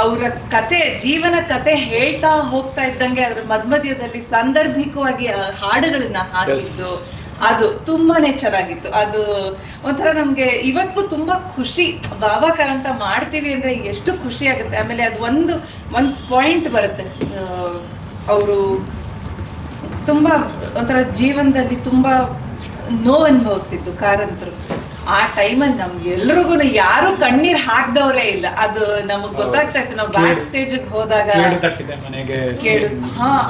Speaker 1: ಅವರ ಕತೆ, ಜೀವನ ಕತೆ ಹೇಳ್ತಾ ಹೋಗ್ತಾ ಇದ್ದಂಗೆ ಅದ್ರ ಮಧ್ಯದಲ್ಲಿ ಸಾಂದರ್ಭಿಕವಾಗಿ ಹಾಡುಗಳನ್ನ ಹಾಕಿದ್ದು ಅದು ತುಂಬಾನೇ ಚೆನ್ನಾಗಿತ್ತು. ಅದು ಒಂಥರ ನಮಗೆ ಇವತ್ತಿಗೂ ತುಂಬ ಖುಷಿ. ಬಾಬಾ ಕಾರಂತ ಮಾಡ್ತೀವಿ ಅಂದರೆ ಎಷ್ಟು ಖುಷಿ ಆಗುತ್ತೆ. ಆಮೇಲೆ ಅದು ಒಂದು ಪಾಯಿಂಟ್ ಬರುತ್ತೆ, ಅವರು ತುಂಬ ಒಂಥರ ಜೀವನದಲ್ಲಿ ತುಂಬ ನೋವು ಅನುಭವಿಸಿದ್ದು ಕಾರಂತರು. ಆ ಟೈಮಲ್ಲಿ ನಮ್ಗೆಲ್ರಿಗೂ ಯಾರು ಕಣ್ಣೀರ್ ಹಾಕ್ದವ್ರೇ ಇಲ್ಲ. ಅದು ನಮಗ್ ಗೊತ್ತಾಗ್ತಾ ಇತ್ತು. ನಾವು ಬ್ಯಾಕ್ ಸ್ಟೇಜ್ಗೆ ಹೋದಾಗ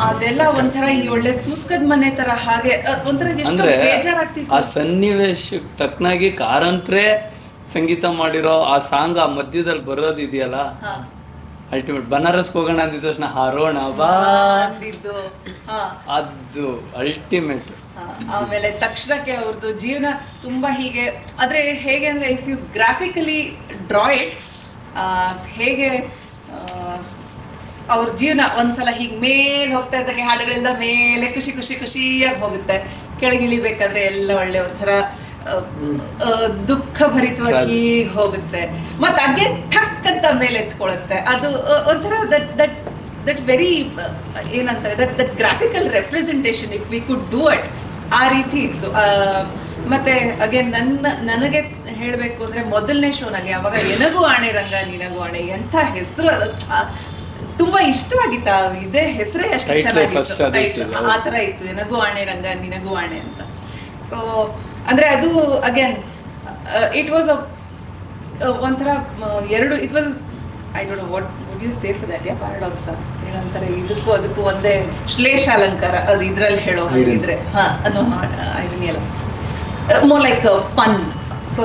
Speaker 1: ಅದೆಲ್ಲ ಒಂಥರ ಈ ಒಳ್ಳೆ ಸೂತ್ಕದ ಮನೆ ತರ ಹಾಗೆ ಒಂಥರ ಎಷ್ಟು ಬೇಜಾರಾಗ್ತಿತ್ತು.
Speaker 4: ಆ ಸನ್ನಿವೇಶಕ್ಕೆ ತಕ್ಕನಾಗಿ ಕಾರಂತ್ರೇ ಸಂಗೀತ ಮಾಡಿರೋ ಆ ಸಾಂಗ್ ಆ ಮಧ್ಯದಲ್ಲಿ ಬರೋದಿದೆಯಲ್ಲ, ಅಲ್ಟಿಮೇಟ್. ಬನಾರಸ್ಗೆ ಹೋಗೋಣ ಅಂದಿದ ತಕ್ಷಣ ಹಾರೋಣ ಬಾ ಅಂದಿದ್ದು ಅದು ಅಲ್ಟಿಮೇಟ್.
Speaker 1: ಆಮೇಲೆ ತಕ್ಷಣಕ್ಕೆ ಅವ್ರದ್ದು ಜೀವನ ತುಂಬಾ ಹೀಗೆ, ಆದ್ರೆ ಹೇಗೆ ಅಂದ್ರೆ if you graphically draw it, ಹೇಗೆ ಅವ್ರ ಜೀವನ ಒಂದ್ಸಲ ಹೀಗೆ ಮೇಲೆ ಹೋಗ್ತಾ ಇದ್ದಾಗ ಹಾಡುಗಳೆಲ್ಲ ಮೇಲೆ ಖುಷಿಯಾಗಿ ಹೋಗುತ್ತೆ, ಕೆಳಗಿಳಿಬೇಕಾದ್ರೆ ಎಲ್ಲ ಒಳ್ಳೆ ಒಂಥರ ದುಃಖ ಭರಿತವಾಗಿ ಹೀಗೆ ಹೋಗುತ್ತೆ, ಮತ್ತೆ ಹಾಗೆ ಠಕ್ ಅಂತ ಮೇಲೆ ಎತ್ಕೊಳ್ಳುತ್ತೆ. ಅದು ಒಂಥರ ದಟ್ ವೆರಿ ಏನಂತಾರೆ, that graphical representation if we could do it, ಆ ರೀತಿ ಇತ್ತು. ಮತ್ತೆ ಅಗೇನ್ ನನಗೆ ಹೇಳಬೇಕು ಅಂದ್ರೆ ಮೊದಲನೇ ಶೋನಲ್ಲಿ ಯಾವಾಗ ಎನಗೂ ಆಣೆ ರಂಗ ನಿನಗೂ ಆಣೆ, ಎಂಥ ಹೆಸರು, ಅದು ತುಂಬಾ ಇಷ್ಟವಾಗಿತ್ತು. ಇದೇ ಹೆಸರೇ ಅಷ್ಟು ಚೆನ್ನಾಗಿತ್ತು, ಆ ತರ ಇತ್ತು, ಎನಗೂ ಆಣೆ ರಂಗ ನಿನಗೂ ಆಣೆ ಅಂತ. ಸೊ ಅಂದ್ರೆ ಅದು ಅಗೇನ್ ಇಟ್ ವಾಸ್ ಒಂಥರ ಎರಡು, it was I don't know what you say for that, paradox ಏನಂತಾರೆ, ಇದಕ್ಕೂ ಅದಕ್ಕೂ ಒಂದೇ ಶ್ಲೇಷ ಅಲಂಕಾರ ಅದು ಇದ್ರಲ್ಲಿ ಹೇಳೋ ಹಾಗಿದ್ರೆ. ಐರನಿ ಅಲ್ಲ, ಮೋರ್ ಲೈಕ್ ಪನ್. ಸೊ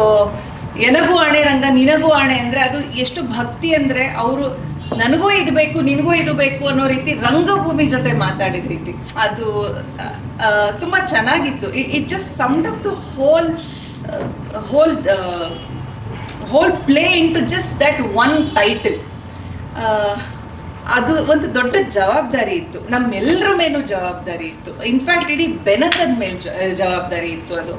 Speaker 1: ಎನಗೂ ಆಣೆ ರಂಗ ನಿನಗೂ ಆಣೆ ಅಂದ್ರೆ ಅದು ಎಷ್ಟು ಭಕ್ತಿ ಅಂದ್ರೆ ಅವರು ನನಗೂ ಇದು ಬೇಕು ನಿನಗೂ ಇದು ಬೇಕು ಅನ್ನೋ ರೀತಿ ರಂಗಭೂಮಿ ಜೊತೆ ಮಾತಾಡಿದ ರೀತಿ ಅದು ತುಂಬಾ ಚೆನ್ನಾಗಿತ್ತು. It just summed up the whole play into just that one title. ಅದು ಒಂದು ದೊಡ್ಡ ಜವಾಬ್ದಾರಿ ಇತ್ತು, ನಮ್ಮೆಲ್ಲರ ಮೇಲೂ ಜವಾಬ್ದಾರಿ ಇತ್ತು. ಇನ್ಫ್ಯಾಕ್ಟ್ ಇಡೀ ಬೆನಕದ ಮೇಲೆ ಜವಾಬ್ದಾರಿ ಇತ್ತು. ಅದು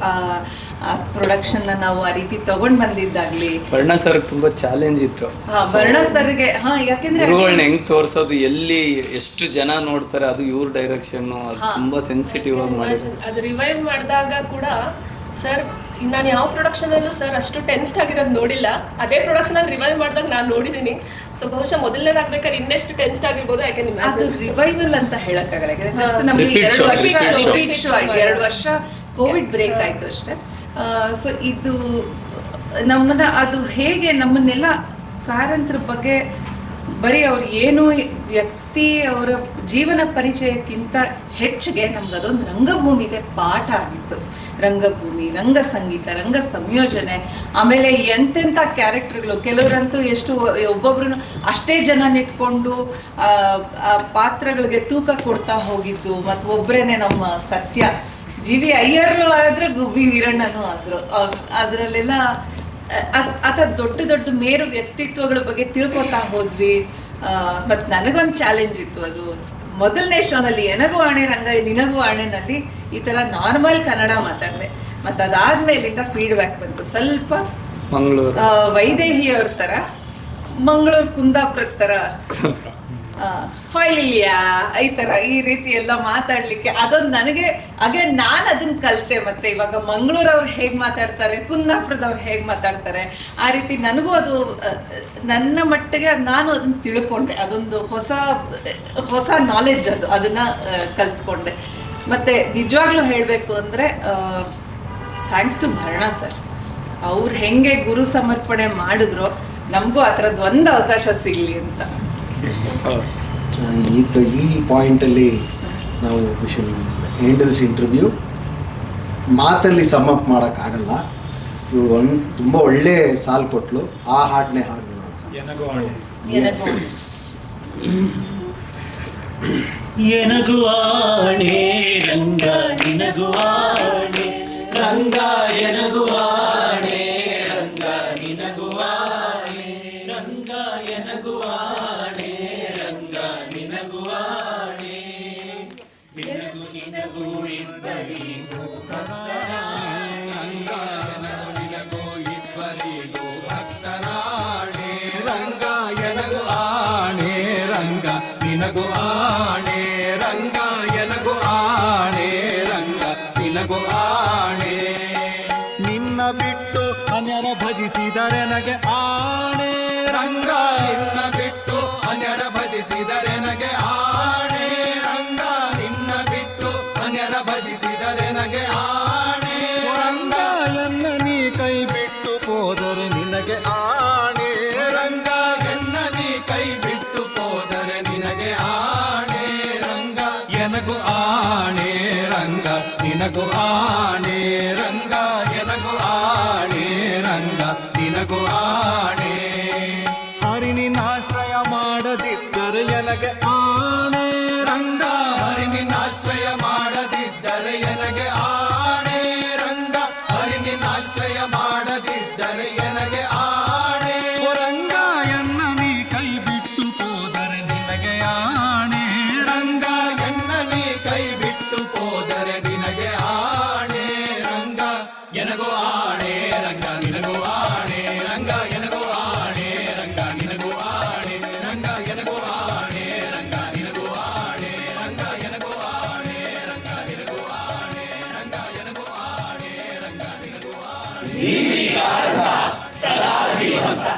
Speaker 1: ಆ ಪ್ರೊಡಕ್ಷನ್ ನಾವು ಆ ರೀತಿ ತಗೊಂಡ್ ಬಂದಿದ್ದಾಗ್ಲಿ.
Speaker 4: ವರ್ಣ ಸರ್ ತುಂಬಾ ಚಾಲೆಂಜ್ ಇತ್ತು.
Speaker 1: ವರ್ಣ ಸರ್ಗೆ ಯಾಕೆಂದ್ರೆ
Speaker 4: ಹೆಂಗ್ ತೋರ್ಸೋದು, ಎಲ್ಲಿ ಎಷ್ಟು ಜನ ನೋಡ್ತಾರೆ, ಅದು ಇವ್ರ ಡೈರೆಕ್ಷನ್ ತುಂಬಾ ಸೆನ್ಸಿಟಿವ್ ಆಗಿ ಮಾಡಿದ್ರು.
Speaker 10: ಅದು ರಿವೈವ್ ಮಾಡಿದಾಗ ಕೂಡ ಸರ್, ನಾನು ಯಾವ ಪ್ರೊಡಕ್ಷನ್ ಅಲ್ಲೂ ಸರ್ ಅಷ್ಟು ಟೆನ್ಸ್ಡ್ ಆಗಿರೋದು ನೋಡಿಲ್ಲ. ಅದೇ ಪ್ರೊಡಕ್ಷನ್ ಅಲ್ಲಿ ರಿವೈವ್ ಮಾಡಿದಾಗ ನಾನು ನೋಡಿದೀನಿ. ಸೊ ಬಹುಶಃ ಮೊದಲನೇದಾಗ್ಬೇಕಾದ್ರೆ ಇನ್ನೆಷ್ಟು ಟೆನ್ಸ್ಡ್ ಆಗಿರ್ಬೋದು. ಯಾಕೆ ಅದು
Speaker 1: ರಿವೈವಲ್ ಅಂತ ಹೇಳಕ್ಕಾಗಲ್ಲ, ಜಸ್ಟ್ ನಮ್ಗೆ 2 ವರ್ಷ ಕೋವಿಡ್ ಬ್ರೇಕ್ ಆಯ್ತು ಅಷ್ಟೇ. ಸೊ ಇದು ನಮ್ಮನ್ನ ಅದು ಹೇಗೆ ನಮ್ಮನ್ನೆಲ್ಲ ಕಾರಂತರ ಬಗ್ಗೆ ಬರೀ ಅವ್ರು ಏನು ವ್ಯಕ್ತಿ ಅವರ ಜೀವನ ಪರಿಚಯಕ್ಕಿಂತ ಹೆಚ್ಚಿಗೆ ನಮ್ಗೆ ಅದೊಂದು ರಂಗಭೂಮಿದೆ ಪಾಠ ಆಗಿತ್ತು. ರಂಗಭೂಮಿ, ರಂಗ ಸಂಗೀತ, ರಂಗ ಸಂಯೋಜನೆ, ಆಮೇಲೆ ಎಂತೆಂಥ ಕ್ಯಾರೆಕ್ಟರ್ಗಳು. ಕೆಲವರಂತೂ ಎಷ್ಟು ಒಬ್ಬೊಬ್ರು ಅಷ್ಟೇ ಜನ ನೆಟ್ಕೊಂಡು ಆ ಪಾತ್ರಗಳಿಗೆ ತೂಕ ಕೊಡ್ತಾ ಹೋಗಿದ್ದು. ಮತ್ತು ಒಬ್ಬರೇನೆ ನಮ್ಮ ಸತ್ಯ ಜಿ.ವಿ. ಅಯ್ಯರು ಆದ್ರೆ ಗುಬ್ಬಿ ವೀರಣ್ಣನೂ ಆದ್ರು. ಅದರಲ್ಲೆಲ್ಲ ದೊಡ್ಡ ದೊಡ್ಡ ಮೇರು ವ್ಯಕ್ತಿತ್ವಗಳ ಬಗ್ಗೆ ತಿಳ್ಕೊತಾ ಹೋದ್ವಿ. ಮತ್ತು ನನಗೊಂದು ಚಾಲೆಂಜ್ ಇತ್ತು. ಅದು ಮೊದಲನೇ ಶೋನಲ್ಲಿ ಎನಗೂ ಆಣೆ ರಂಗ ನಿನಗೂ ಆಣೆನಲ್ಲಿ ಈ ಥರ ನಾರ್ಮಲ್ ಕನ್ನಡ ಮಾತಾಡಿದೆ. ಮತ್ತು ಅದಾದ್ಮೇಲಿಂದ ಫೀಡ್ಬ್ಯಾಕ್ ಬಂತು ಸ್ವಲ್ಪ
Speaker 4: ಮಂಗಳೂರು
Speaker 1: ವೈದೇಹಿಯವ್ರ ಥರ, ಮಂಗಳೂರು ಕುಂದಾಪುರ ಥರ, ಹೊಯ್ಲಿಯಾ ಈ ಥರ ಈ ರೀತಿ ಎಲ್ಲ ಮಾತಾಡ್ಲಿಕ್ಕೆ ಅದೊಂದು ನನಗೆ ನಾನು ಅದನ್ನ ಕಲಿತೆ. ಮತ್ತೆ ಇವಾಗ ಮಂಗಳೂರವ್ರು ಹೇಗೆ ಮಾತಾಡ್ತಾರೆ, ಕುಂದಾಪುರದವ್ರು ಹೇಗೆ ಮಾತಾಡ್ತಾರೆ, ಆ ರೀತಿ ನನಗೂ ಅದು ನನ್ನ ಮಟ್ಟಿಗೆ ನಾನು ಅದನ್ನ ತಿಳ್ಕೊಂಡೆ. ಅದೊಂದು ಹೊಸ ನಾಲೆಡ್ಜ್ ಅದನ್ನ ಕಲ್ತ್ಕೊಂಡೆ. ಮತ್ತೆ ನಿಜವಾಗ್ಲೂ ಹೇಳಬೇಕು ಅಂದರೆ ಥ್ಯಾಂಕ್ಸ್ ಟು ಭರಣ ಸರ್. ಅವ್ರು ಹೆಂಗೆ ಗುರು ಸಮರ್ಪಣೆ ಮಾಡಿದ್ರು, ನಮಗೂ ಆ ಥರದ್ದು ಒಂದು ಅವಕಾಶ ಸಿಗಲಿ ಅಂತ.
Speaker 2: ಈ ಪಾಯಿಂಟಲ್ಲಿ ನಾವು ಎಂಡ್ ದಿಸ್ ಇಂಟರ್ವ್ಯೂ ಮಾತಲ್ಲಿ ಸಮ್ ಅಪ್ ಮಾಡೋಕ್ಕಾಗಲ್ಲ. ಇವು ಒಂದು ತುಂಬ ಒಳ್ಳೆ ಸಾಲು ಕೊಟ್ಲು. ಆ ಹಾಡನ್ನೇ ಹಾಡು
Speaker 12: ಎನಗು ಆಣೆ ರಂಗ ನಿನಗು ಆಣೆ ರಂಗ ಎನಗು ಆಣೆ ರಂಗ ನಿನಗು ಆಣೆ ರಂಗ ಎನಗು ಆಣೆ ರಂಗ ನಿನಗು ಆಣೆ ನಿನಗು ನಿನಗೂ ಇಬ್ಬರಿಗೂ ರಂಗ ನಿನಗೂ ಇಬ್ಬರಿಗೂ ಭಕ್ತರಾಣೆ ರಂಗ ಎನಗು ಆಣೆ ರಂಗ ನಿನಗು ಆಣೆ ರಂಗ ಎನಗು ಆಣೆ ರಂಗ ನಿನಗು ಆಣೆ ನಿನ್ನ ಬಿಟ್ಟು ಅನ್ಯರ ಭಜಿಸಿದರೆ ನನಗೆ ಆಣೆ ರಂಗ ನಿನ್ನ ಬಿಟ್ಟು ಅನ್ಯರ ಭಜಿಸಿದರೆ ನನಗೆ ಆಣೆ ರಂಗ ನಿನ್ನ ಬಿಟ್ಟು ಅನ್ಯರ ಭಜಿಸಿದರೆ ನನಗೆ ಆಣೆ ರಂಗ ಎನ್ನ ನೀ ಕೈ ಬಿಟ್ಟು ಹೋದರೆ ನಿನಗೆ ಆಣೆ ರಂಗ ಎನ್ನ ನೀ ಕೈ ಬಿಟ್ಟು ಹೋದರೆ ನಿನಗೆ ಆಣೆ ರಂಗ ಎನಗು ಆಣೆ ರಂಗ ನಿನಗು ಆಣೆ ರಂಗ ಎನಗು ಆಣೆ ರಂಗ ನಿನಗು ಆಣೆ ಹರಿನಿನಾಶ್ರಯ ಮಾಡದಿದ್ದರೆ ಎನಗೆ ಆಣೆ ರಂಗ ಹರಿನಿನಾಶ್ರಯ ಮಾಡದಿದ್ದರೆ ಎನಗೆ ಆಣೆ ರಂಗ ಹರಿನಿನಾಶ್ರಯ ಮಾಡದಿದ್ದರೆ ಎನಗೆ ಆಣೆ ರಂಗ ಎನ್ನ ನೀ ಕೈ ಬಿಟ್ಟು ಹೋದರೆ ನಿನಗೆ ಆಣೆ ರಂಗ ಎನ್ನ ನೀ ಕೈ ಬಿಟ್ಟು ಹೋದರೆ ನಿನಗೆ ಆಣೆ ರಂಗ ಎನಗೋ ಆಣೆ ರಂಗ ನಿನಗೋ ಆಣೆ ರಂಗ ಎನಗೋ ಆಣೆ ರಂಗ ನಿನಗೋ ಆಣೆ ರಂಗ ಎನಗೋ ಆಣೆ ರಂಗ ನಿನಗೋ ಆಣೆ ರಂಗ ಎನಗೋ ಆಣೆ ರಂಗ ನಿನಗೋ ಆಣೆ ರಂಗ ಎನಗೋ ಆಣೆ ರಂಗ ನಿನಗೋ ಆಣೆ
Speaker 13: ಸದಾ ಜೀವಂತ.